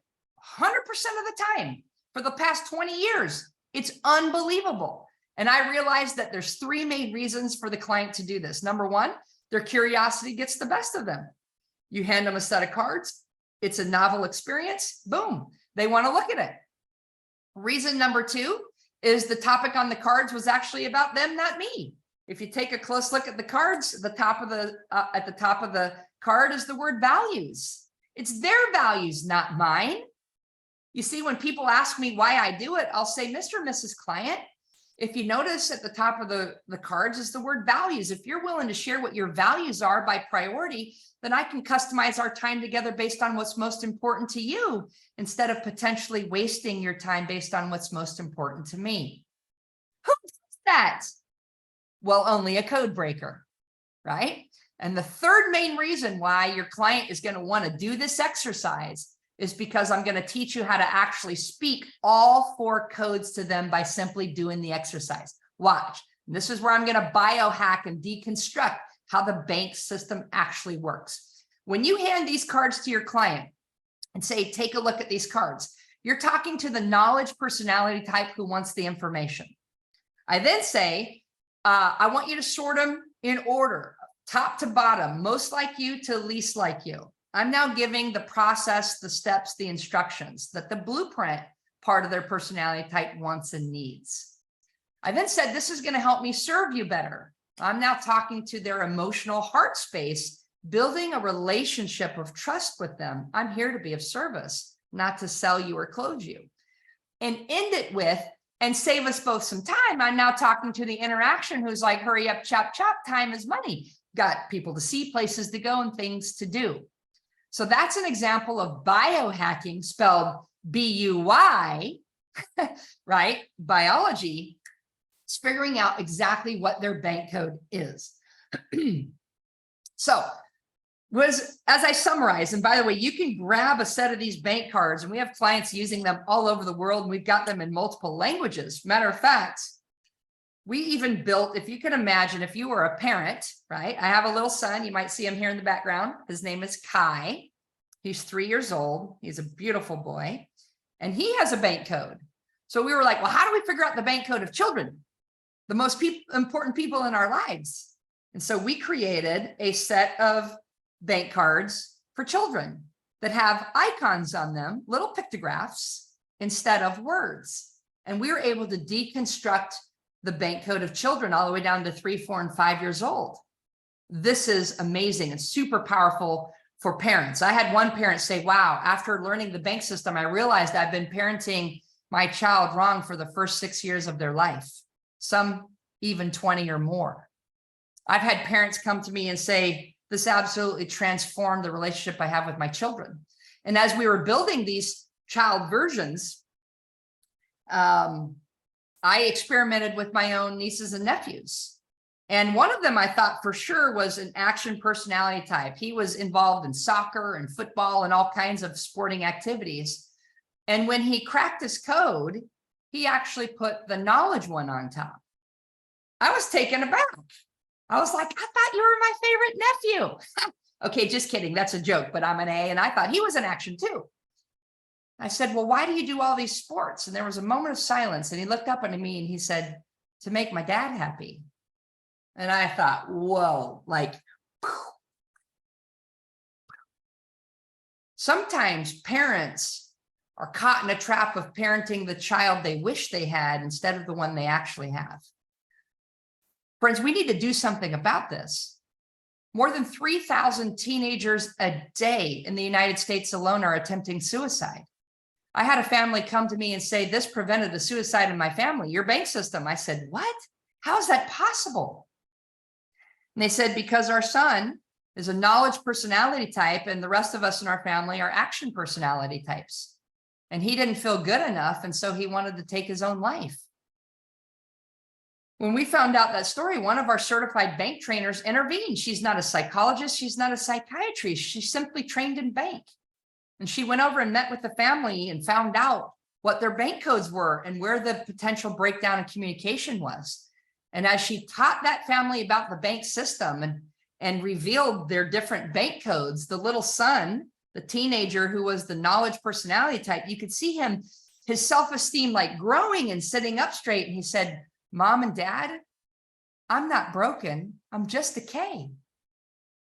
100% of the time for the past 20 years. It's unbelievable. And I realized that there's 3 main reasons for the client to do this. Number 1, their curiosity gets the best of them. You hand them a set of cards. It's a novel experience. Boom. They want to look at it. Reason number 2 is the topic on the cards was actually about them, not me. If you take a close look at the cards, at the top of the card is the word values. It's their values, not mine. You see, when people ask me why I do it, I'll say, Mr. and Mrs. Client, if you notice at the top of the cards is the word values. If you're willing to share what your values are by priority, then I can customize our time together based on what's most important to you, instead of potentially wasting your time based on what's most important to me. Who does that? Well, only a code breaker, right? And the third main reason why your client is going to want to do this exercise is because I'm going to teach you how to actually speak all 4 codes to them by simply doing the exercise. Watch. And this is where I'm going to biohack and deconstruct how the bank system actually works. When you hand these cards to your client and say, take a look at these cards, you're talking to the knowledge personality type who wants the information. I then say, I want you to sort them in order, top to bottom, most like you to least like you. I'm now giving the process, the steps, the instructions that the blueprint part of their personality type wants and needs. I then said, this is going to help me serve you better. I'm now talking to their emotional heart space, building a relationship of trust with them. I'm here to be of service, not to sell you or close you. And end it with, and save us both some time. I'm now talking to the interaction who's like, hurry up, chop, chop, time is money. Got people to see, places to go, and things to do. So that's an example of biohacking, spelled B-U-Y, right? Biology. It's figuring out exactly what their bank code is. So as I summarize, and by the way, you can grab a set of these bank cards, and we have clients using them all over the world, and we've got them in multiple languages. Matter of fact, we even built, if you can imagine, if you were a parent, right? I have a little son, you might see him here in the background. His name is Kai. He's 3 years old. He's a beautiful boy, and he has a bank code. So we were like, well, how do we figure out the bank code of children? The most important people in our lives. And so we created a set of bank cards for children that have icons on them, little pictographs instead of words. And we were able to deconstruct the bank code of children all the way down to 3, 4, and 5 years old. This is amazing and super powerful for parents. I had one parent say, wow, after learning the bank system, I realized I've been parenting my child wrong for the first 6 years of their life, some even 20 or more. I've had parents come to me and say, this absolutely transformed the relationship I have with my children. And as we were building these child versions, I experimented with my own nieces and nephews. And one of them I thought for sure was an action personality type. He was involved in soccer and football and all kinds of sporting activities. And when he cracked his code, he actually put the knowledge one on top. I was taken aback. I was like, I thought you were my favorite nephew. Okay, just kidding. That's a joke, but I'm an A, and I thought he was an action too. I said, well, why do you do all these sports? And there was a moment of silence, and he looked up at me and he said, to make my dad happy. And I thought, whoa, like, sometimes parents are caught in a trap of parenting the child they wish they had instead of the one they actually have. Friends, we need to do something about this. More than 3,000 teenagers a day in the United States alone are attempting suicide. I had a family come to me and say, this prevented the suicide in my family, your bank system. I said, what? How is that possible? And they said, because our son is a knowledge personality type and the rest of us in our family are action personality types. And he didn't feel good enough, and so he wanted to take his own life. When we found out that story, one of our certified bank trainers intervened. She's not a psychologist. She's not a psychiatrist. She's simply trained in bank. And she went over and met with the family and found out what their bank codes were and where the potential breakdown in communication was. And as she taught that family about the bank system and revealed their different bank codes, the little son, the teenager who was the knowledge personality type, you could see him, his self-esteem like growing and sitting up straight. And he said, Mom and Dad, I'm not broken. I'm just a K.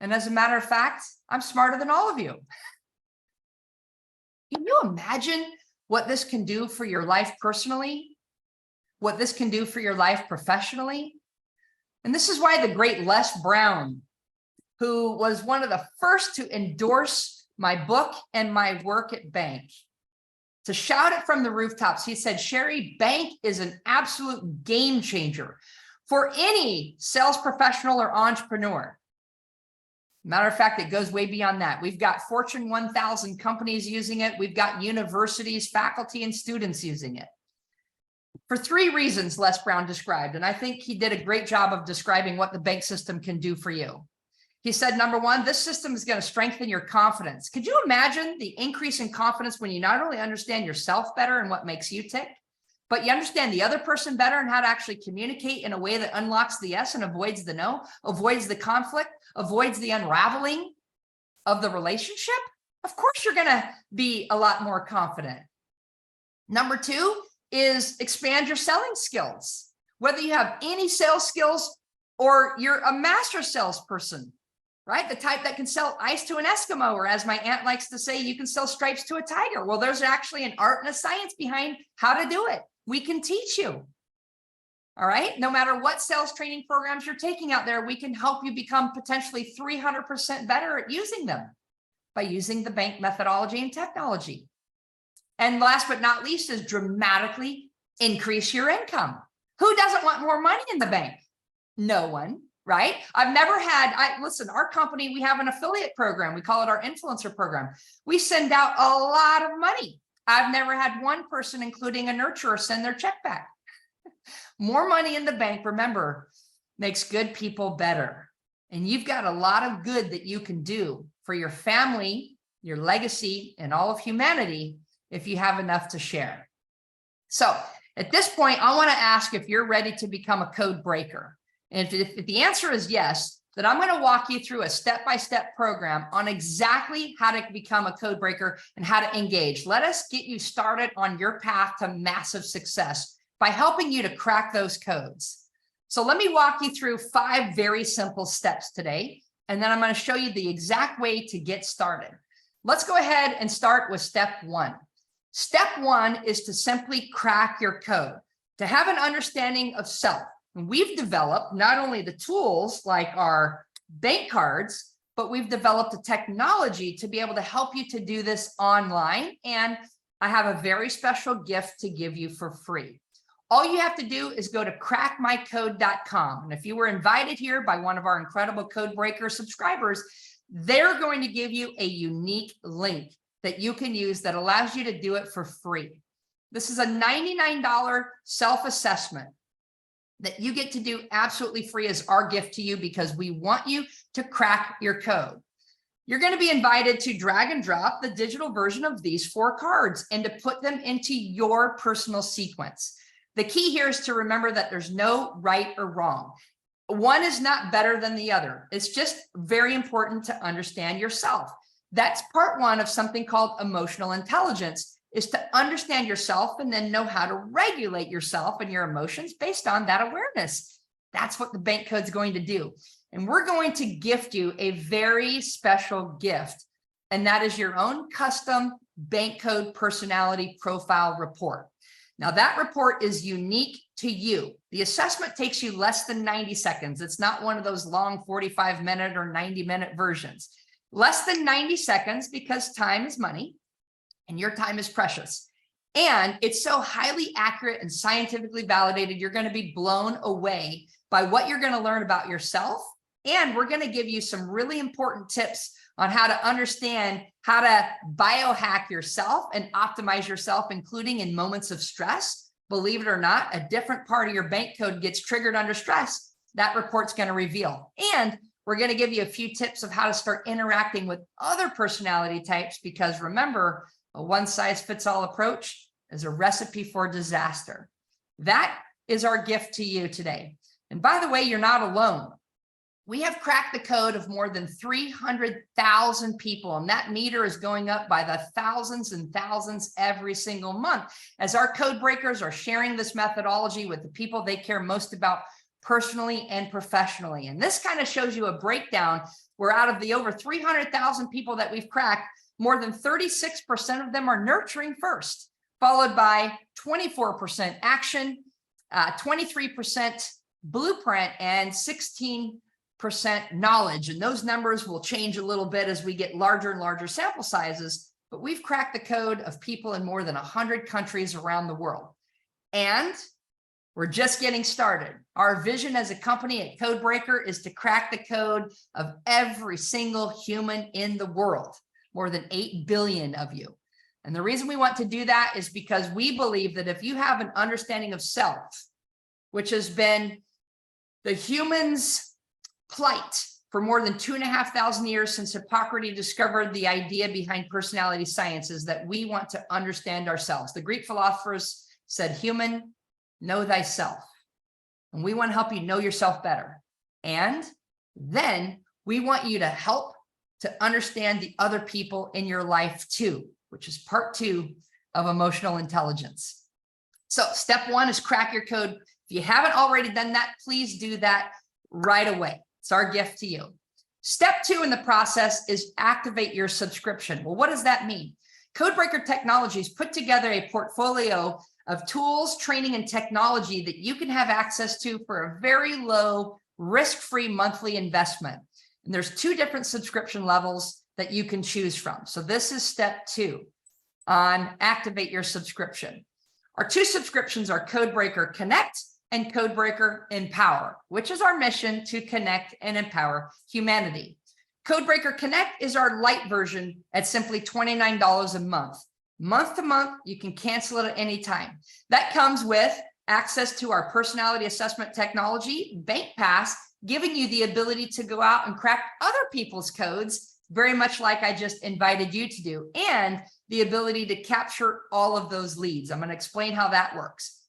And as a matter of fact, I'm smarter than all of you. Can you imagine what this can do for your life personally? What this can do for your life professionally? And this is why the great Les Brown, who was one of the first to endorse my book and my work at B.A.N.K, to shout it from the rooftops. He said, Sherry, B.A.N.K is an absolute game changer for any sales professional or entrepreneur. Matter of fact, it goes way beyond that. We've got Fortune 1000 companies using it. We've got universities, faculty, and students using it. For 3 reasons, Les Brown described, and I think he did a great job of describing what the B.A.N.K system can do for you. He said, number 1, this system is going to strengthen your confidence. Could you imagine the increase in confidence when you not only understand yourself better and what makes you tick, but you understand the other person better and how to actually communicate in a way that unlocks the yes and avoids the no, avoids the conflict, avoids the unraveling of the relationship? Of course, you're going to be a lot more confident. Number 2 is expand your selling skills. Whether you have any sales skills or you're a master salesperson, right? The type that can sell ice to an Eskimo, or as my aunt likes to say, you can sell stripes to a tiger. Well, there's actually an art and a science behind how to do it. We can teach you. All right. No matter what sales training programs you're taking out there, we can help you become potentially 300% better at using them by using the B.A.N.K methodology and technology. And last but not least is dramatically increase your income. Who doesn't want more money in the bank? No one, right? I've never had, listen, our company, we have an affiliate program. We call it our influencer program. We send out a lot of money. I've never had one person, including a nurturer, send their check back. More money in the bank, remember, makes good people better. And you've got a lot of good that you can do for your family, your legacy, and all of humanity if you have enough to share. So at this point, I want to ask if you're ready to become a code breaker. And if the answer is yes, then I'm going to walk you through a step-by-step program on exactly how to become a code breaker and how to engage. Let us get you started on your path to massive success by helping you to crack those codes. So let me walk you through 5 very simple steps today, and then I'm going to show you the exact way to get started. Let's go ahead and start with step 1. Step 1 is to simply crack your code, to have an understanding of self. And we've developed not only the tools like our B.A.N.K cards, but we've developed a technology to be able to help you to do this online. And I have a very special gift to give you for free. All you have to do is go to crackmycode.com. And if you were invited here by one of our incredible Code Breaker subscribers, they're going to give you a unique link that you can use that allows you to do it for free. This is a $99 self-assessment that you get to do absolutely free as our gift to you because we want you to crack your code. You're going to be invited to drag and drop the digital version of these 4 cards and to put them into your personal sequence. The key here is to remember that there's no right or wrong. One is not better than the other. It's just very important to understand yourself. That's part 1 of something called emotional intelligence, is to understand yourself and then know how to regulate yourself and your emotions based on that awareness. That's what the B.A.N.K code is going to do. And we're going to gift you a very special gift, and that is your own custom B.A.N.K code personality profile report. Now that report is unique to you. The assessment takes you less than 90 seconds. It's not one of those long 45-minute or 90-minute versions. Less than 90 seconds because time is money. And your time is precious. And it's so highly accurate and scientifically validated, you're going to be blown away by what you're going to learn about yourself. And we're going to give you some really important tips on how to understand how to biohack yourself and optimize yourself, including in moments of stress. Believe it or not, a different part of your B.A.N.K code gets triggered under stress. That report's going to reveal. And we're going to give you a few tips of how to start interacting with other personality types, because remember, a one-size-fits-all approach is a recipe for disaster. That is our gift to you today. And by the way, you're not alone. We have cracked the code of more than 300,000 people, and that meter is going up by the thousands and thousands every single month as our code breakers are sharing this methodology with the people they care most about personally and professionally. And this kind of shows you a breakdown where out of the over 300,000 people that we've cracked, more than 36% of them are nurturing first, followed by 24% action, 23% blueprint, and 16% knowledge. And those numbers will change a little bit as we get larger and larger sample sizes. but we've cracked the code of people in more than 100 countries around the world. And we're just getting started. Our vision as a company at Codebreaker is to crack the code of every single human in the world, more than 8 billion of you. And the reason we want to do that is because we believe that if you have an understanding of self, which has been the human's plight for more than 2,500 years since Hippocrates discovered the idea behind personality sciences, that we want to understand ourselves. The Greek philosophers said, human, know thyself. And we want to help you know yourself better. And then we want you to help to understand the other people in your life too, which is part 2 of emotional intelligence. So step 1 is crack your code. If you haven't already done that, please do that right away. It's our gift to you. Step 2 in the process is activate your subscription. Well, what does that mean? Codebreaker Technologies put together a portfolio of tools, training, and technology that you can have access to for a very low, risk-free monthly investment. And there's 2 different subscription levels that you can choose from. So this is step 2 on activate your subscription. Our 2 subscriptions are Codebreaker Connect and Codebreaker Empower, which is our mission to connect and empower humanity. Codebreaker Connect is our light version at simply $29 a month. Month to month, you can cancel it at any time. That comes with access to our personality assessment technology, B.A.N.K, giving you the ability to go out and crack other people's codes, very much like I just invited you to do, and the ability to capture all of those leads. I'm going to explain how that works.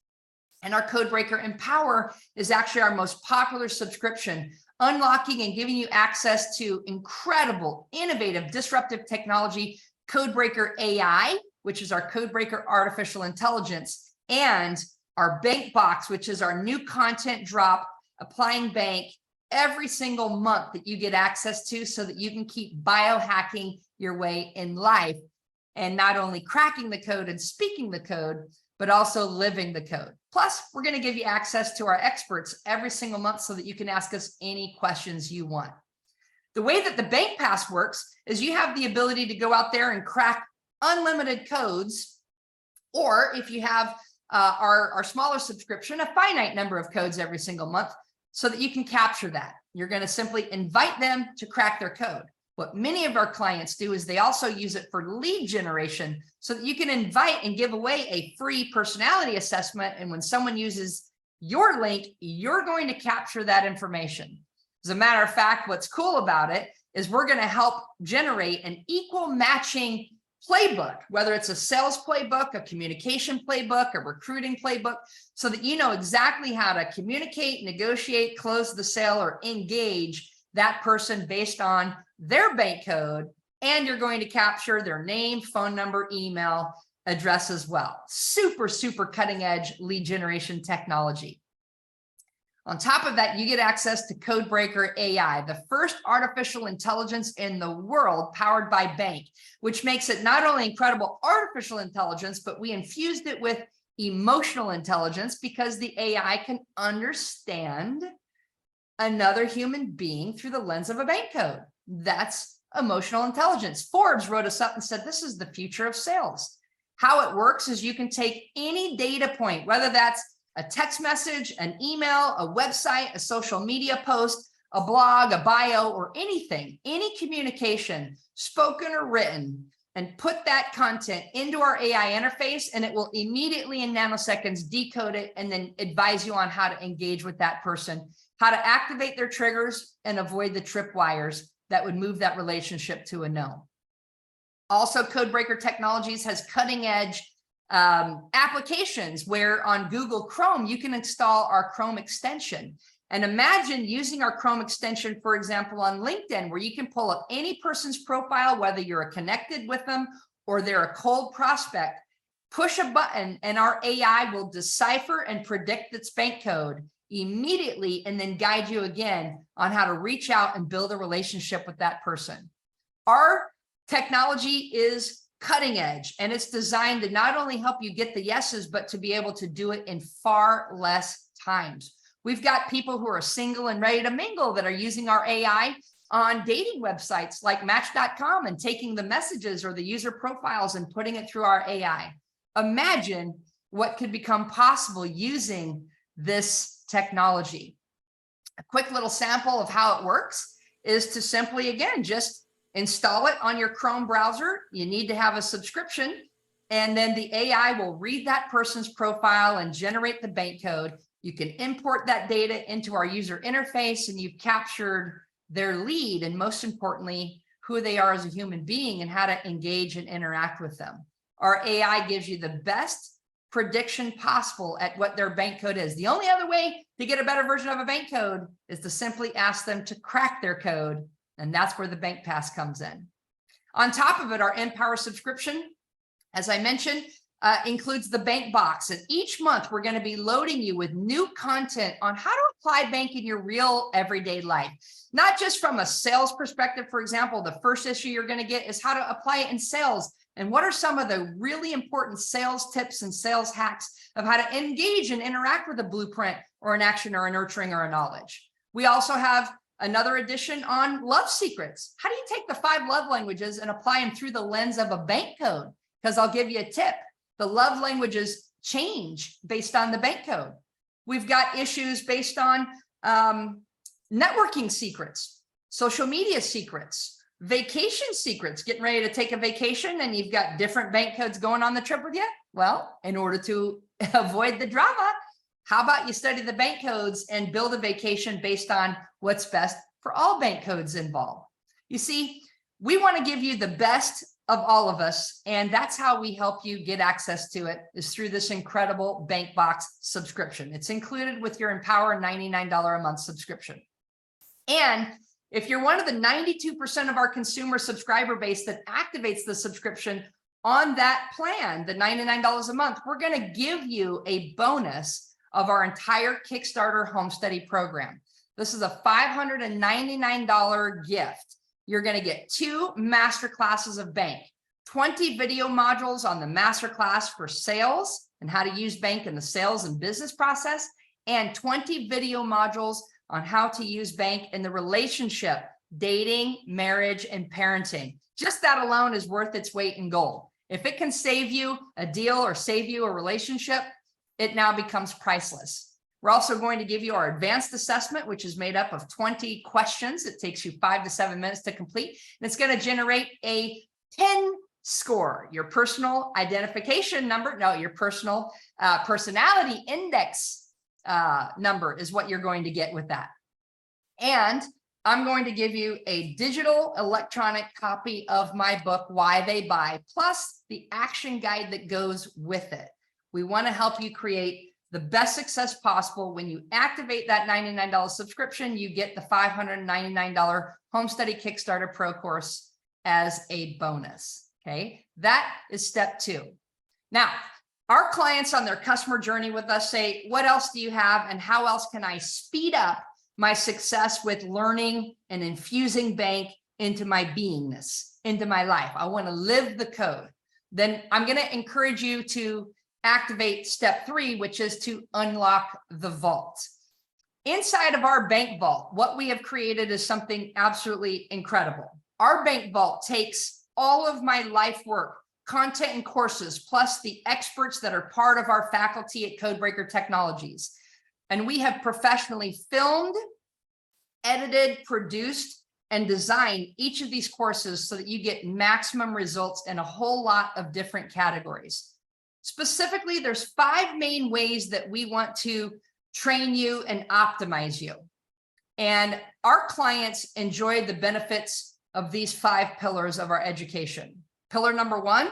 And our Codebreaker Empower is actually our most popular subscription, unlocking and giving you access to incredible, innovative, disruptive technology, Codebreaker AI, which is our Codebreaker Artificial Intelligence, and our B.A.N.K box, which is our new content drop, applying B.A.N.K every single month that you get access to, so that you can keep biohacking your way in life, and not only cracking the code and speaking the code, but also living the code. Plus, we're going to give you access to our experts every single month so that you can ask us any questions you want. The way that the B.A.N.K Pass works is you have the ability to go out there and crack unlimited codes, or if you have our smaller subscription, a finite number of codes every single month, so that you can capture that. You're going to simply invite them to crack their code. What many of our clients do is they also use it for lead generation, so that you can invite and give away a free personality assessment. And when someone uses your link, you're going to capture that information. As a matter of fact, what's cool about it is we're going to help generate an equal matching playbook, whether it's a sales playbook, a communication playbook, a recruiting playbook, so that you know exactly how to communicate, negotiate, close the sale, or engage that person based on their B.A.N.K code. And you're going to capture their name, phone number, email address as well. Super, super cutting edge lead generation technology. On top of that, you get access to Codebreaker AI, the first artificial intelligence in the world powered by B.A.N.K, which makes it not only incredible artificial intelligence, but we infused it with emotional intelligence, because the AI can understand another human being through the lens of a B.A.N.K code. That's emotional intelligence. Forbes wrote us up and said, this is the future of sales. How it works is you can take any data point, whether that's a text message, an email, a website, a social media post, a blog, a bio, or anything, any communication, spoken or written, and put that content into our AI interface, and it will immediately in nanoseconds decode it and then advise you on how to engage with that person, how to activate their triggers and avoid the tripwires that would move that relationship to a no. Also, Codebreaker Technologies has cutting edge applications where on Google Chrome, you can install our Chrome extension. And imagine using our Chrome extension, for example, on LinkedIn, where you can pull up any person's profile, whether you're connected with them or they're a cold prospect, push a button and our AI will decipher and predict its B.A.N.K code immediately, and then guide you again on how to reach out and build a relationship with that person. Our technology is cutting edge, and it's designed to not only help you get the yeses, but to be able to do it in far less times. We've got people who are single and ready to mingle that are using our AI on dating websites like Match.com and taking the messages or the user profiles and putting it through our AI. Imagine what could become possible using this technology. A quick little sample of how it works is to simply, again, just install it on your Chrome browser. You need to have a subscription, and then the AI will read that person's profile and generate the bank code. You can import that data into our user interface, and you've captured their lead, and most importantly, who they are as a human being and how to engage and interact with them. Our AI gives you the best prediction possible at what their bank code is. The only other way to get a better version of a bank code is to simply ask them to crack their code, and that's where the Bank Pass comes in. On top of it, our Empower subscription, as I mentioned, includes the Bank Box, and each month we're going to be loading you with new content on how to apply bank in your real everyday life. Not just from a sales perspective. For example, the first issue you're going to get is how to apply it in sales. And what are some of the really important sales tips and sales hacks of how to engage and interact with a blueprint or an action or a nurturing or a knowledge. We also have another edition on love secrets. How do you take the 5 love languages and apply them through the lens of a bank code? Because I'll give you a tip. The love languages change based on the bank code. We've got issues based on networking secrets, social media secrets, vacation secrets, getting ready to take a vacation and you've got different bank codes going on the trip with you. Well, in order to avoid the drama, how about you study the bank codes and build a vacation based on what's best for all bank codes involved? You see, we want to give you the best of all of us, and that's how we help you get access to it, is through this incredible Bank Box subscription. It's included with your Empower $99 a month subscription. And if you're one of the 92% of our consumer subscriber base that activates the subscription on that plan, the $99 a month, we're going to give you a bonus of our entire Kickstarter home study program. This is a $599 gift. You're going to get 2 master classes of bank, 20 video modules on the master class for sales and how to use bank in the sales and business process, and 20 video modules on how to use bank in the relationship, dating, marriage, and parenting. Just that alone is worth its weight in gold. If it can save you a deal or save you a relationship, it now becomes priceless. We're also going to give you our advanced assessment, which is made up of 20 questions. It takes you 5 to 7 minutes to complete, and it's going to generate a 10 score. Your personal identification number, no, your personal personality index number is what you're going to get with that. And I'm going to give you a digital electronic copy of my book, Why They Buy, plus the action guide that goes with it. We want to help you create the best success possible. When you activate that $99 subscription, you get the $599 Home Study Kickstarter Pro course as a bonus. Okay, that is step 2. Now, our clients on their customer journey with us say, what else do you have and how else can I speed up my success with learning and infusing bank into my beingness, into my life? I want to live the code. Then I'm going to encourage you to activate step 3, which is to unlock the vault. Inside of our bank vault, what we have created is something absolutely incredible. Our bank vault takes all of my life work, content and courses, plus the experts that are part of our faculty at Codebreaker Technologies. And we have professionally filmed, edited, produced, and designed each of these courses so that you get maximum results in a whole lot of different categories. Specifically, there's 5 main ways that we want to train you and optimize you. And our clients enjoy the benefits of these 5 pillars of our education. Pillar number 1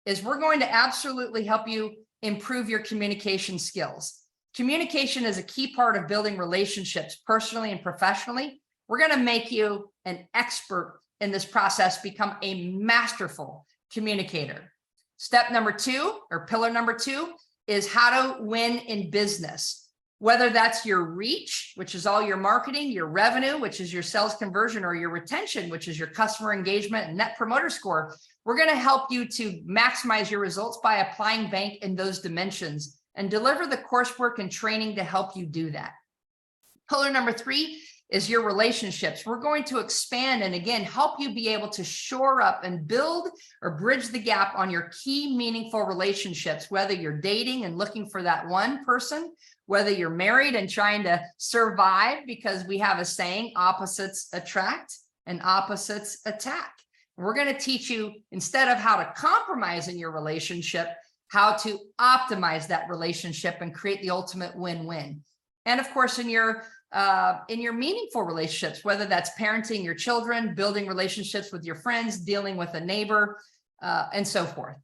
is we're going to absolutely help you improve your communication skills. Communication is a key part of building relationships personally and professionally. We're going to make you an expert in this process, become a masterful communicator. Step number 2, or pillar number 2, is how to win in business. Whether that's your reach, which is all your marketing, your revenue, which is your sales conversion, or your retention, which is your customer engagement and net promoter score, we're going to help you to maximize your results by applying bank in those dimensions and deliver the coursework and training to help you do that. Pillar number 3 is your relationships. We're going to expand and again, help you be able to shore up and build or bridge the gap on your key meaningful relationships, whether you're dating and looking for that one person, whether you're married and trying to survive, because we have a saying, opposites attract and opposites attack. We're going to teach you, instead of how to compromise in your relationship, how to optimize that relationship and create the ultimate win-win. And of course, in your meaningful relationships, whether that's parenting your children, building relationships with your friends, dealing with a neighbor, and so forth.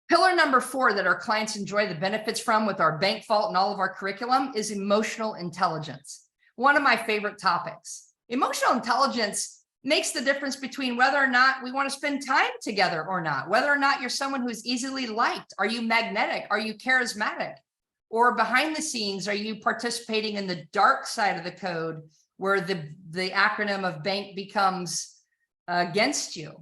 Pillar number 4 that our clients enjoy the benefits from with our bank vault and all of our curriculum is emotional intelligence. One of my favorite topics. Emotional intelligence makes the difference between whether or not we want to spend time together or not, whether or not you're someone who's easily liked. Are you magnetic? Are you charismatic? Or behind the scenes, are you participating in the dark side of the code where the acronym of BANK becomes against you,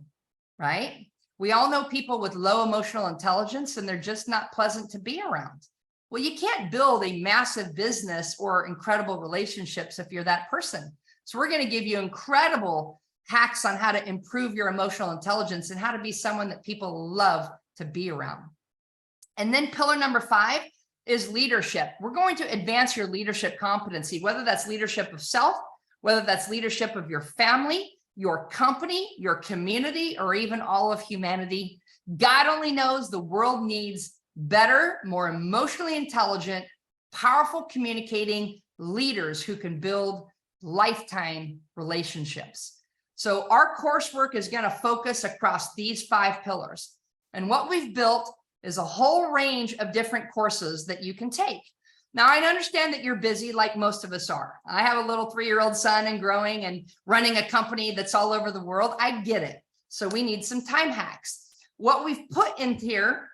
right? We all know people with low emotional intelligence and they're just not pleasant to be around. Well, you can't build a massive business or incredible relationships if you're that person. So we're going to give you incredible hacks on how to improve your emotional intelligence and how to be someone that people love to be around. And then pillar number 5 is leadership. We're going to advance your leadership competency, whether that's leadership of self, whether that's leadership of your family, your company, your community, or even all of humanity. God only knows the world needs better, more emotionally intelligent, powerful communicating leaders who can build lifetime relationships. So our coursework is going to focus across these 5 pillars. And what we've built is a whole range of different courses that you can take. Now, I understand that you're busy like most of us are. I have a little 3-year-old son and growing and running a company that's all over the world. I get it. So we need some time hacks. What we've put in here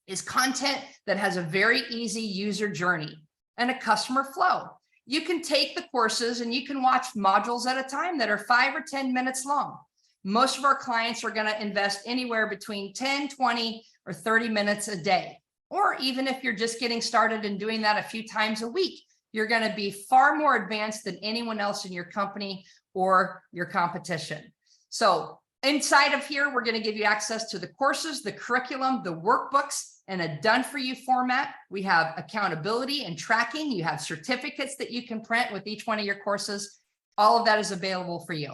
is content that has a very easy user journey and a customer flow. You can take the courses and you can watch modules at a time that are 5 or 10 minutes long. Most of our clients are going to invest anywhere between 10, 20, or 30 minutes a day. Or even if you're just getting started and doing that a few times a week, you're going to be far more advanced than anyone else in your company or your competition. So inside of here, we're going to give you access to the courses, the curriculum, the workbooks, and a done-for-you format. We have accountability and tracking. You have certificates that you can print with each one of your courses. All of that is available for you.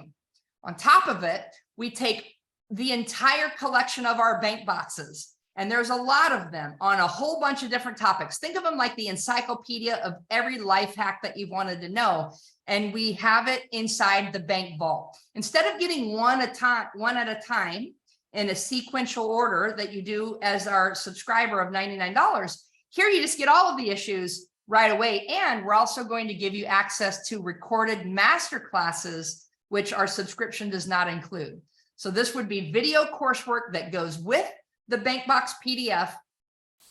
On top of it, we take the entire collection of our bank boxes, and there's a lot of them on a whole bunch of different topics. Think of them like the encyclopedia of every life hack that you wanted to know. And we have it inside the bank vault. Instead of getting one at a time in a sequential order that you do as our subscriber of $99, here you just get all of the issues right away. And we're also going to give you access to recorded master classes, which our subscription does not include. So this would be video coursework that goes with the BankBox PDF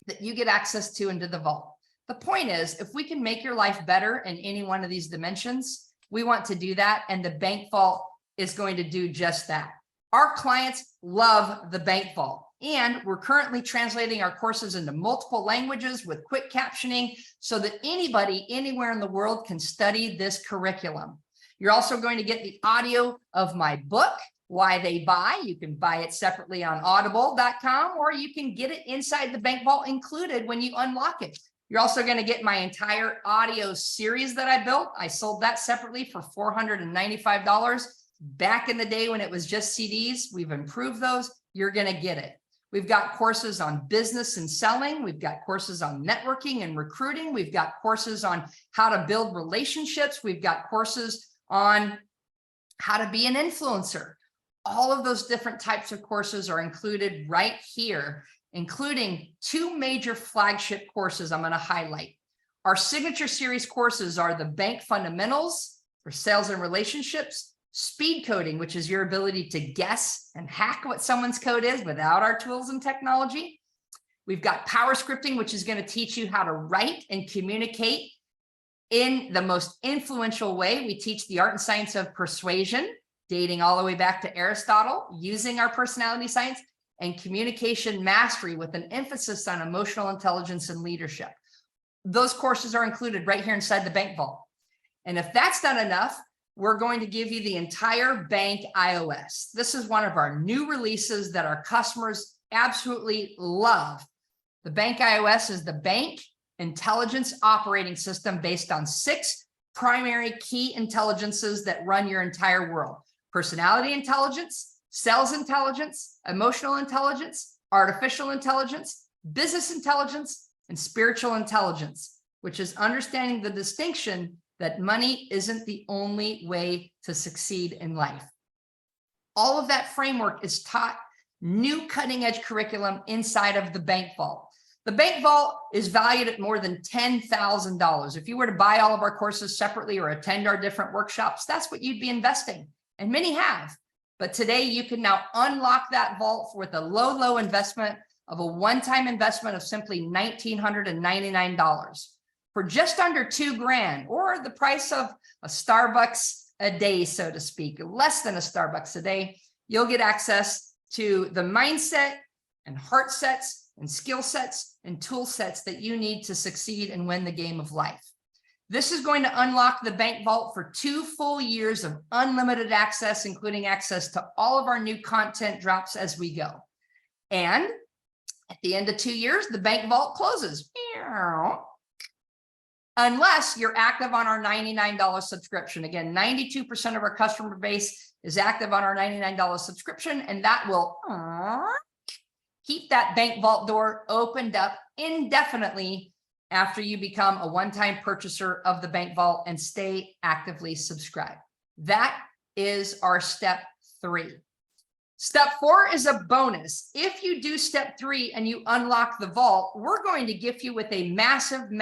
that you get access to into the vault. The point is, if we can make your life better in any one of these dimensions, we want to do that. And the Bank Vault is going to do just that. Our clients love the Bank Vault. And we're currently translating our courses into multiple languages with quick captioning so that anybody anywhere in the world can study this curriculum. You're also going to get the audio of my book, Why They Buy. You can buy it separately on audible.com, or you can get it inside the Bank Vault included when you unlock it. You're also going to get my entire audio series that I built. I sold that separately for $495 back in the day when it was just CDs. We've improved those. You're going to get it. We've got courses on business and selling. We've got courses on networking and recruiting. We've got courses on how to build relationships. We've got courses on how to be an influencer. All of those different types of courses are included right here, including 2 major flagship courses I'm going to highlight. Our signature series courses are the Bank Fundamentals for sales and relationships, speed coding, which is your ability to guess and hack what someone's code is without our tools and technology. We've got power scripting, which is going to teach you how to write and communicate in the most influential way. We teach the art and science of persuasion, dating all the way back to Aristotle, using our personality science, and communication mastery with an emphasis on emotional intelligence and leadership. Those courses are included right here inside the Bank Vault. And if that's not enough, we're going to give you the entire bank iOS. This is one of our new releases that our customers absolutely love. The bank iOS is the bank intelligence operating system based on 6 primary key intelligences that run your entire world: personality intelligence, sales intelligence, emotional intelligence, artificial intelligence, business intelligence, and spiritual intelligence, which is understanding the distinction that money isn't the only way to succeed in life. All of that framework is taught new cutting edge curriculum inside of the Bank Vault. The Bank Vault is valued at more than $10,000. If you were to buy all of our courses separately or attend our different workshops, that's what you'd be investing, and many have. But today you can now unlock that vault with a low investment of a one-time investment of simply $1,999 for just under $2,000, or the price of a Starbucks a day, so to speak, less than a Starbucks a day. You'll get access to the mindset and heart sets and skill sets and tool sets that you need to succeed and win the game of life. This is going to unlock the Bank Vault for 2 full years of unlimited access, including access to all of our new content drops as we go. And at the end of 2 years, the Bank Vault closes. Unless you're active on our $99 subscription. Again, 92% of our customer base is active on our $99 subscription, and that will keep that Bank Vault door opened up indefinitely after you become a one-time purchaser of the Bank Vault and stay actively subscribed. That is our step 3. Step 4 is a bonus. If you do step 3 and you unlock the vault, we're going to gift you with a massive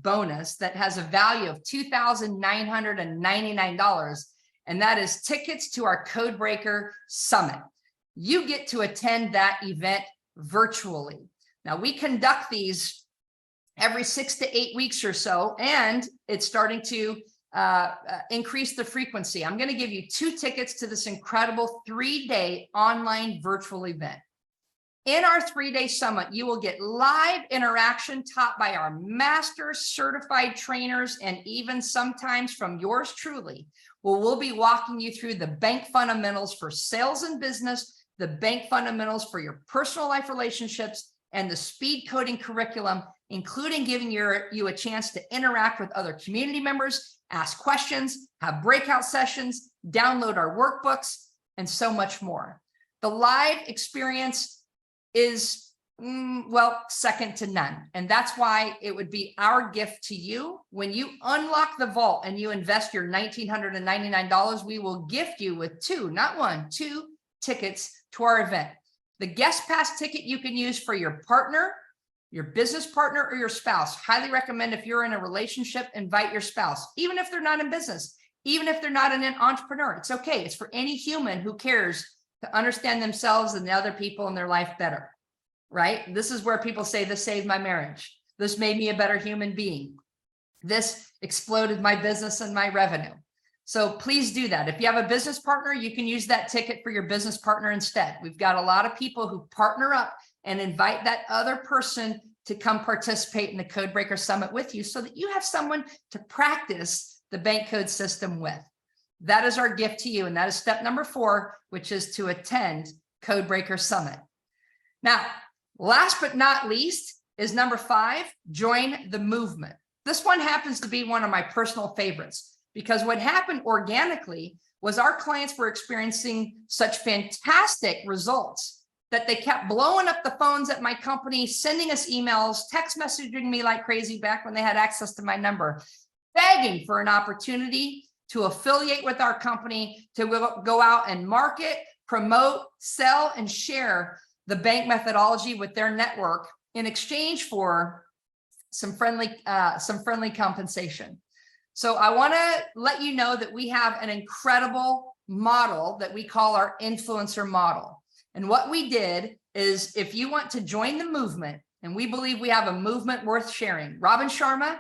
bonus that has a value of $2,999, and that is tickets to our Codebreaker Summit. You get to attend that event virtually. Now, we conduct these every 6 to 8 weeks or so, and it's starting to increase the frequency. I'm going to give you 2 tickets to this incredible 3-day online virtual event. In our 3-day summit, you will get live interaction taught by our master certified trainers, and even sometimes from yours truly, where we'll be walking you through the bank fundamentals for sales and business, the bank fundamentals for your personal life relationships, and the speed coding curriculum, including giving you a chance to interact with other community members, ask questions, have breakout sessions, download our workbooks, and so much more. The live experience is, well, second to none. And that's why it would be our gift to you. When you unlock the vault and you invest your $1,999, we will gift you with 2, not 1, 2 tickets to our event. The guest pass ticket you can use for your partner, your business partner, or your spouse. Highly recommend, if you're in a relationship, invite your spouse, even if they're not in business, even if they're not an entrepreneur. It's okay. It's for any human who cares to understand themselves and the other people in their life better, right? This is where people say, this saved my marriage. This made me a better human being. This exploded my business and my revenue. So please do that. If you have a business partner, you can use that ticket for your business partner instead. We've got a lot of people who partner up and invite that other person to come participate in the Codebreaker Summit with you, so that you have someone to practice the bank code system with. That is our gift to you. And that is step number 4, which is to attend Codebreaker Summit. Now, last but not least is number 5, join the movement. This one happens to be one of my personal favorites, because what happened organically was our clients were experiencing such fantastic results that they kept blowing up the phones at my company, sending us emails, text messaging me like crazy back when they had access to my number, begging for an opportunity to affiliate with our company, to go out and market, promote, sell, and share the bank methodology with their network in exchange for some friendly compensation. So I want to let you know that we have an incredible model that we call our influencer model. And what we did is, if you want to join the movement, and we believe we have a movement worth sharing. Robin Sharma,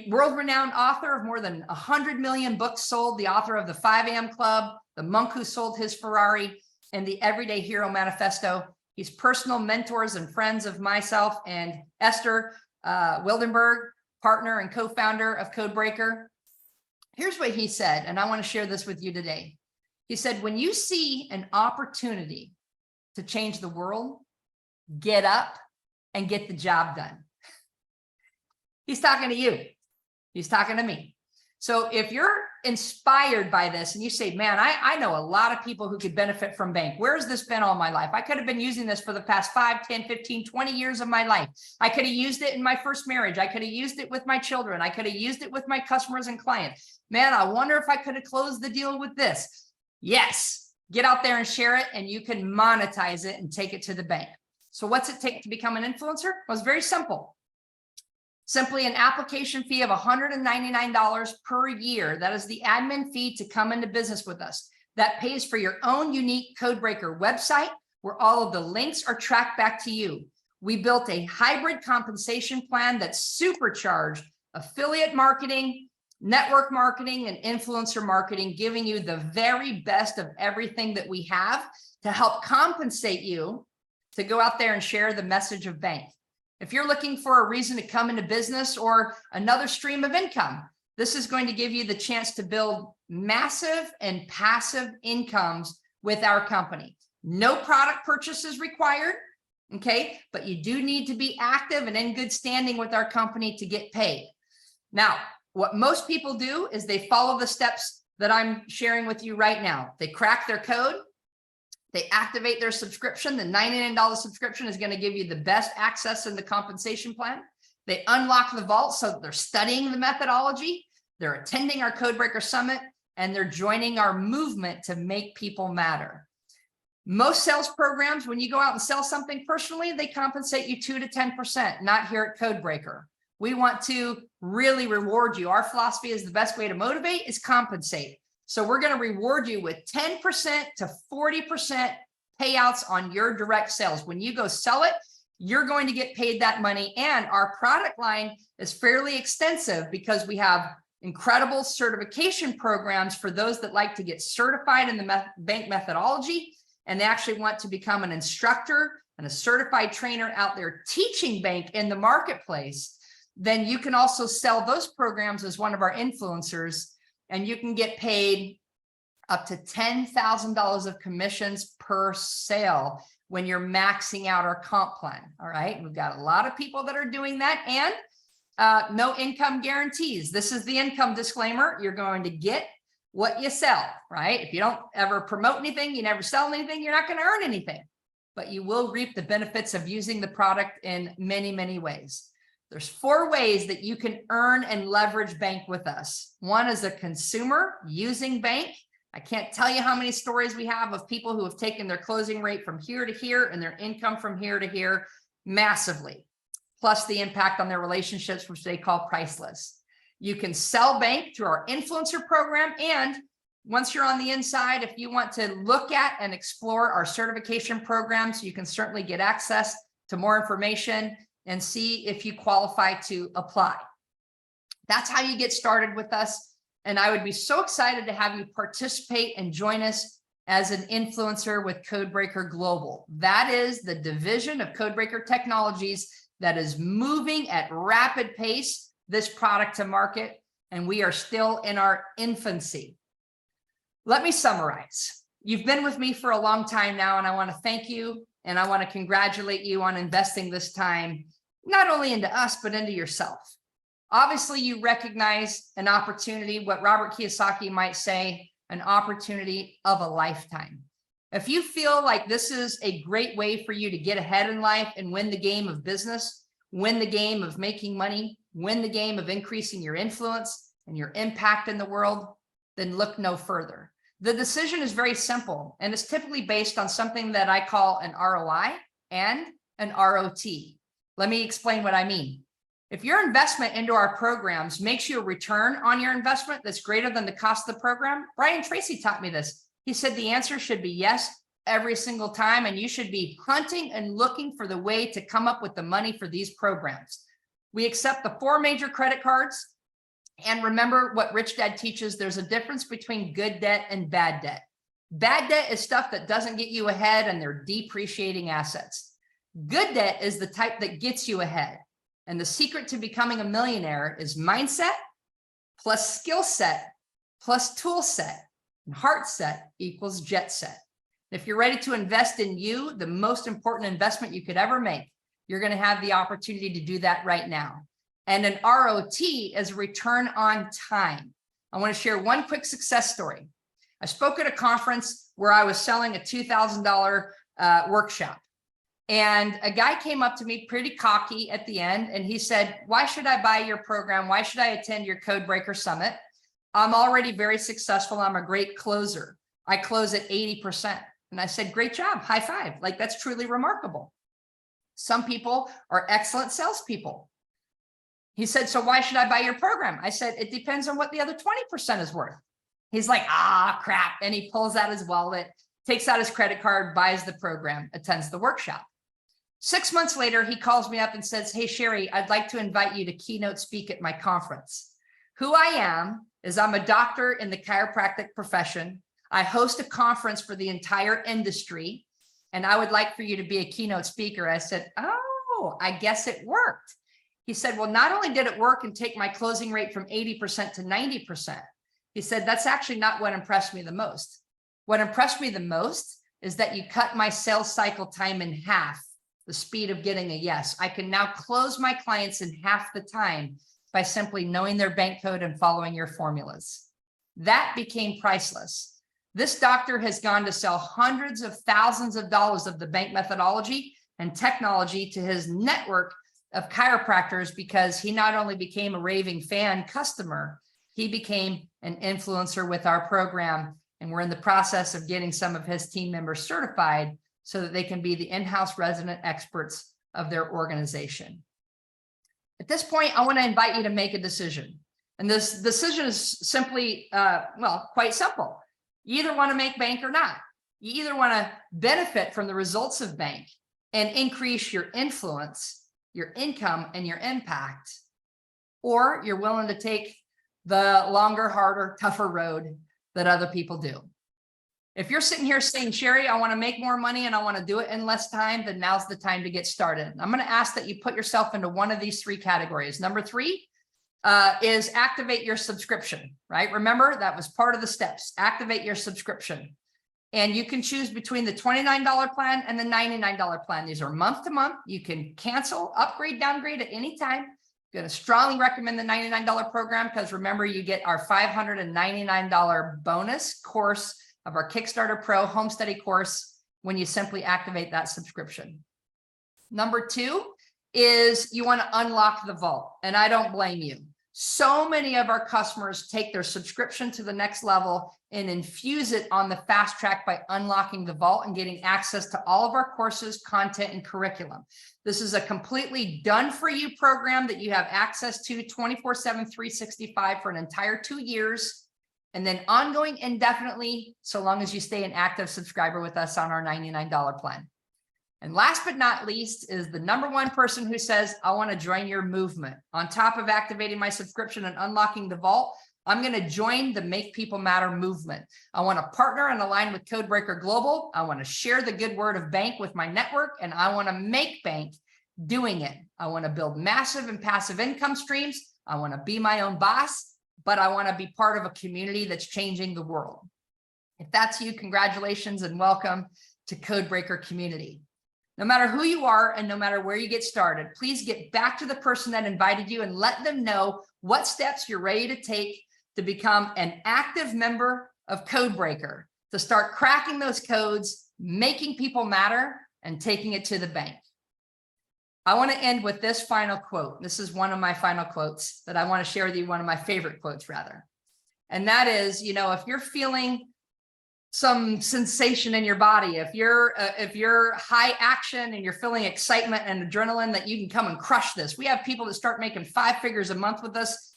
world-renowned author of more than 100 million books sold, the author of the 5 A.M. Club, The Monk Who Sold His Ferrari, and the Everyday Hero Manifesto. He's personal mentors and friends of myself and Esther Wildenberg, partner and co-founder of Codebreaker. Here's what he said, and I want to share this with you today. He said, when you see an opportunity to change the world, get up and get the job done. He's talking to you. He's talking to me. So if you're inspired by this and you say, man, I know a lot of people who could benefit from B.A.N.K. Where's this been all my life? I could have been using this for the past 5, 10, 15, 20 years of my life. I could have used it in my first marriage. I could have used it with my children. I could have used it with my customers and clients. Man, I wonder if I could have closed the deal with this. Yes, get out there and share it, and you can monetize it and take it to the bank. So what's it take to become an influencer? Well, it's very simple. Simply an application fee of $199 per year. That is the admin fee to come into business with us. That pays for your own unique Codebreaker website, where all of the links are tracked back to you. We built a hybrid compensation plan that's supercharged affiliate marketing, network marketing, and influencer marketing, giving you the very best of everything that we have to help compensate you to go out there and share the message of B.A.N.K. If you're looking for a reason to come into business or another stream of income, this is going to give you the chance to build massive and passive incomes with our company. No product purchase is required, okay? But you do need to be active and in good standing with our company to get paid. Now, what most people do is they follow the steps that I'm sharing with you right now. They crack their code. They activate their subscription. The $99 subscription is going to give you the best access in the compensation plan. They unlock the vault, so they're studying the methodology. They're attending our Codebreaker Summit, and they're joining our movement to make people matter. Most sales programs, when you go out and sell something personally, they compensate you 2 to 10%, not here at Codebreaker. We want to really reward you. Our philosophy is the best way to motivate is compensate. So we're going to reward you with 10% to 40% payouts on your direct sales. When you go sell it, you're going to get paid that money. And our product line is fairly extensive because we have incredible certification programs for those that like to get certified in the B.A.N.K. methodology, and they actually want to become an instructor and a certified trainer out there teaching B.A.N.K. in the marketplace. Then you can also sell those programs as one of our influencers, and you can get paid up to $10,000 of commissions per sale when you're maxing out our comp plan. All right, we've got a lot of people that are doing that, and no income guarantees. This is the income disclaimer. You're going to get what you sell, right? If you don't ever promote anything, you never sell anything, you're not going to earn anything, but you will reap the benefits of using the product in many, many ways. There's 4 ways that you can earn and leverage B.A.N.K. with us. One is a consumer using B.A.N.K. I can't tell you how many stories we have of people who have taken their closing rate from here to here and their income from here to here massively, plus the impact on their relationships, which they call priceless. You can sell B.A.N.K. through our influencer program. And once you're on the inside, if you want to look at and explore our certification programs, you can certainly get access to more information and see if you qualify to apply. That's how you get started with us. And I would be so excited to have you participate and join us as an influencer with Codebreaker Global. That is the division of Codebreaker Technologies that is moving at rapid pace this product to market, and we are still in our infancy. Let me summarize. You've been with me for a long time now, and I want to thank you. And I want to congratulate you on investing this time, not only into us, but into yourself. Obviously, you recognize an opportunity, what Robert Kiyosaki might say, an opportunity of a lifetime. If you feel like this is a great way for you to get ahead in life and win the game of business, win the game of making money, win the game of increasing your influence and your impact in the world, then look no further. The decision is very simple, and it's typically based on something that I call an ROI and an ROT. Let me explain what I mean. If your investment into our programs makes you a return on your investment that's greater than the cost of the program, Brian Tracy taught me this. He said the answer should be yes every single time, and you should be hunting and looking for the way to come up with the money for these programs. We accept the 4 major credit cards. And remember what Rich Dad teaches, there's a difference between good debt and bad debt. Bad debt is stuff that doesn't get you ahead, and they're depreciating assets. Good debt is the type that gets you ahead. And the secret to becoming a millionaire is mindset plus skill set plus tool set and heart set equals jet set. If you're ready to invest in you, the most important investment you could ever make, you're going to have the opportunity to do that right now. And an ROT is return on time. I want to share one quick success story. I spoke at a conference where I was selling a $2,000 workshop. And a guy came up to me pretty cocky at the end, and he said, why should I buy your program? Why should I attend your Codebreaker Summit? I'm already very successful. I'm a great closer. I close at 80%. And I said, great job, high five. Like, that's truly remarkable. Some people are excellent salespeople. He said, so why should I buy your program? I said, it depends on what the other 20% is worth. He's like, crap. And he pulls out his wallet, takes out his credit card, buys the program, attends the workshop. 6 months later, he calls me up and says, hey, Sherry, I'd like to invite you to keynote speak at my conference. Who I am is I'm a doctor in the chiropractic profession. I host a conference for the entire industry, and I would like for you to be a keynote speaker. I said, oh, I guess it worked. He said, well, not only did it work and take my closing rate from 80% to 90%, he said, that's actually not what impressed me the most. What impressed me the most is that you cut my sales cycle time in half, the speed of getting a yes. I can now close my clients in half the time by simply knowing their bank code and following your formulas. That became priceless. This doctor has gone to sell hundreds of thousands of dollars of the bank methodology and technology to his network of chiropractors because he not only became a raving fan customer, he became an influencer with our program. And we're in the process of getting some of his team members certified so that they can be the in-house resident experts of their organization. At this point, I want to invite you to make a decision. And this decision is simply, quite simple. You either want to make bank or not. You either want to benefit from the results of bank and increase your influence, your income, and your impact, or you're willing to take the longer, harder, tougher road that other people do. If you're sitting here saying, Sherry, I want to make more money and I want to do it in less time, then now's the time to get started. I'm going to ask that you put yourself into one of these three categories. Number three is activate your subscription, right? Remember, that was part of the steps. Activate your subscription. And you can choose between the $29 plan and the $99 plan. These are month to month. You can cancel, upgrade, downgrade at any time. I'm going to strongly recommend the $99 program because remember, you get our $599 bonus course of our Kickstarter Pro home study course when you simply activate that subscription. Number two is you want to unlock the vault, and I don't blame you. So many of our customers take their subscription to the next level and infuse it on the fast track by unlocking the vault and getting access to all of our courses, content, and curriculum. This is a completely done for you program that you have access to 24/7, 365 for an entire 2 years, and then ongoing indefinitely, so long as you stay an active subscriber with us on our $99 plan. And last but not least is the number one person who says, I want to join your movement. On top of activating my subscription and unlocking the vault, I'm going to join the Make People Matter movement. I want to partner and align with Codebreaker Global. I want to share the good word of bank with my network, and I want to make bank doing it. I want to build massive and passive income streams. I want to be my own boss, but I want to be part of a community that's changing the world. If that's you, congratulations and welcome to Codebreaker community. No matter who you are and no matter where you get started, please get back to the person that invited you and let them know what steps you're ready to take to become an active member of Codebreaker, to start cracking those codes, making people matter, and taking it to the bank. I want to end with this final quote. This is one of my final quotes that I want to share with you, one of my favorite quotes rather. And that is, if you're feeling some sensation in your body, if you're high action and you're feeling excitement and adrenaline that you can come and crush this. We have people that start making 5 figures a month with us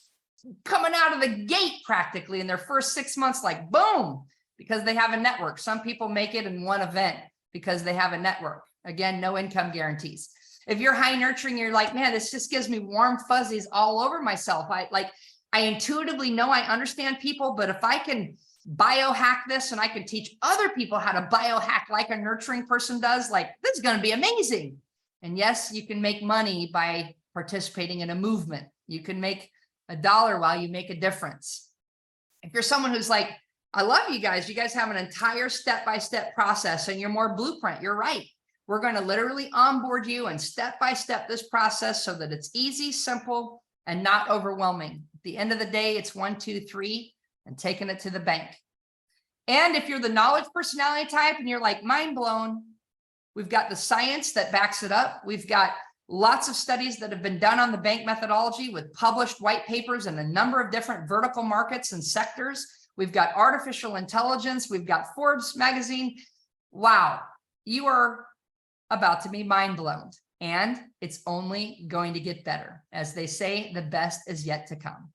coming out of the gate practically in their first 6 months, like boom, because they have a network. Some people make it in one event because they have a network. Again, no income guarantees. If you're high nurturing, you're like, man, this just gives me warm fuzzies all over myself. I intuitively know I understand people, but if I can biohack this and I can teach other people how to biohack like a nurturing person does, like this is going to be amazing. And yes, you can make money by participating in a movement. You can make $1 while you make a difference. If you're someone who's like, I love you guys have an entire step-by-step process and you're more blueprint, you're right. We're going to literally onboard you and step-by-step this process so that it's easy, simple, and not overwhelming. At the end of the day, it's 1, 2, 3 and taking it to the bank. And if you're the knowledge personality type and you're like mind blown, we've got the science that backs it up. We've got lots of studies that have been done on the B.A.N.K methodology with published white papers in a number of different vertical markets and sectors. We've got artificial intelligence. We've got Forbes magazine. Wow, you are about to be mind blown, and it's only going to get better. As they say, the best is yet to come.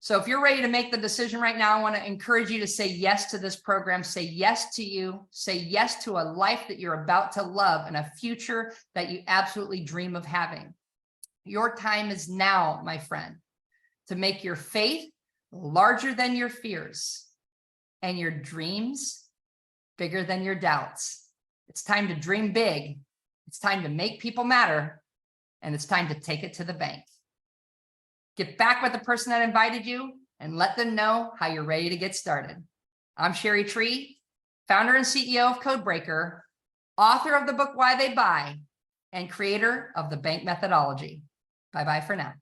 So if you're ready to make the decision right now, I want to encourage you to say yes to this program, say yes to you, say yes to a life that you're about to love and a future that you absolutely dream of having. Your time is now, my friend, to make your faith larger than your fears and your dreams bigger than your doubts. It's time to dream big. It's time to make people matter. And it's time to take it to the bank. Get back with the person that invited you and let them know how you're ready to get started. I'm Sherry Tree, founder and CEO of Codebreaker, author of the book Why They Buy, and creator of the B.A.N.K methodology. Bye-bye for now.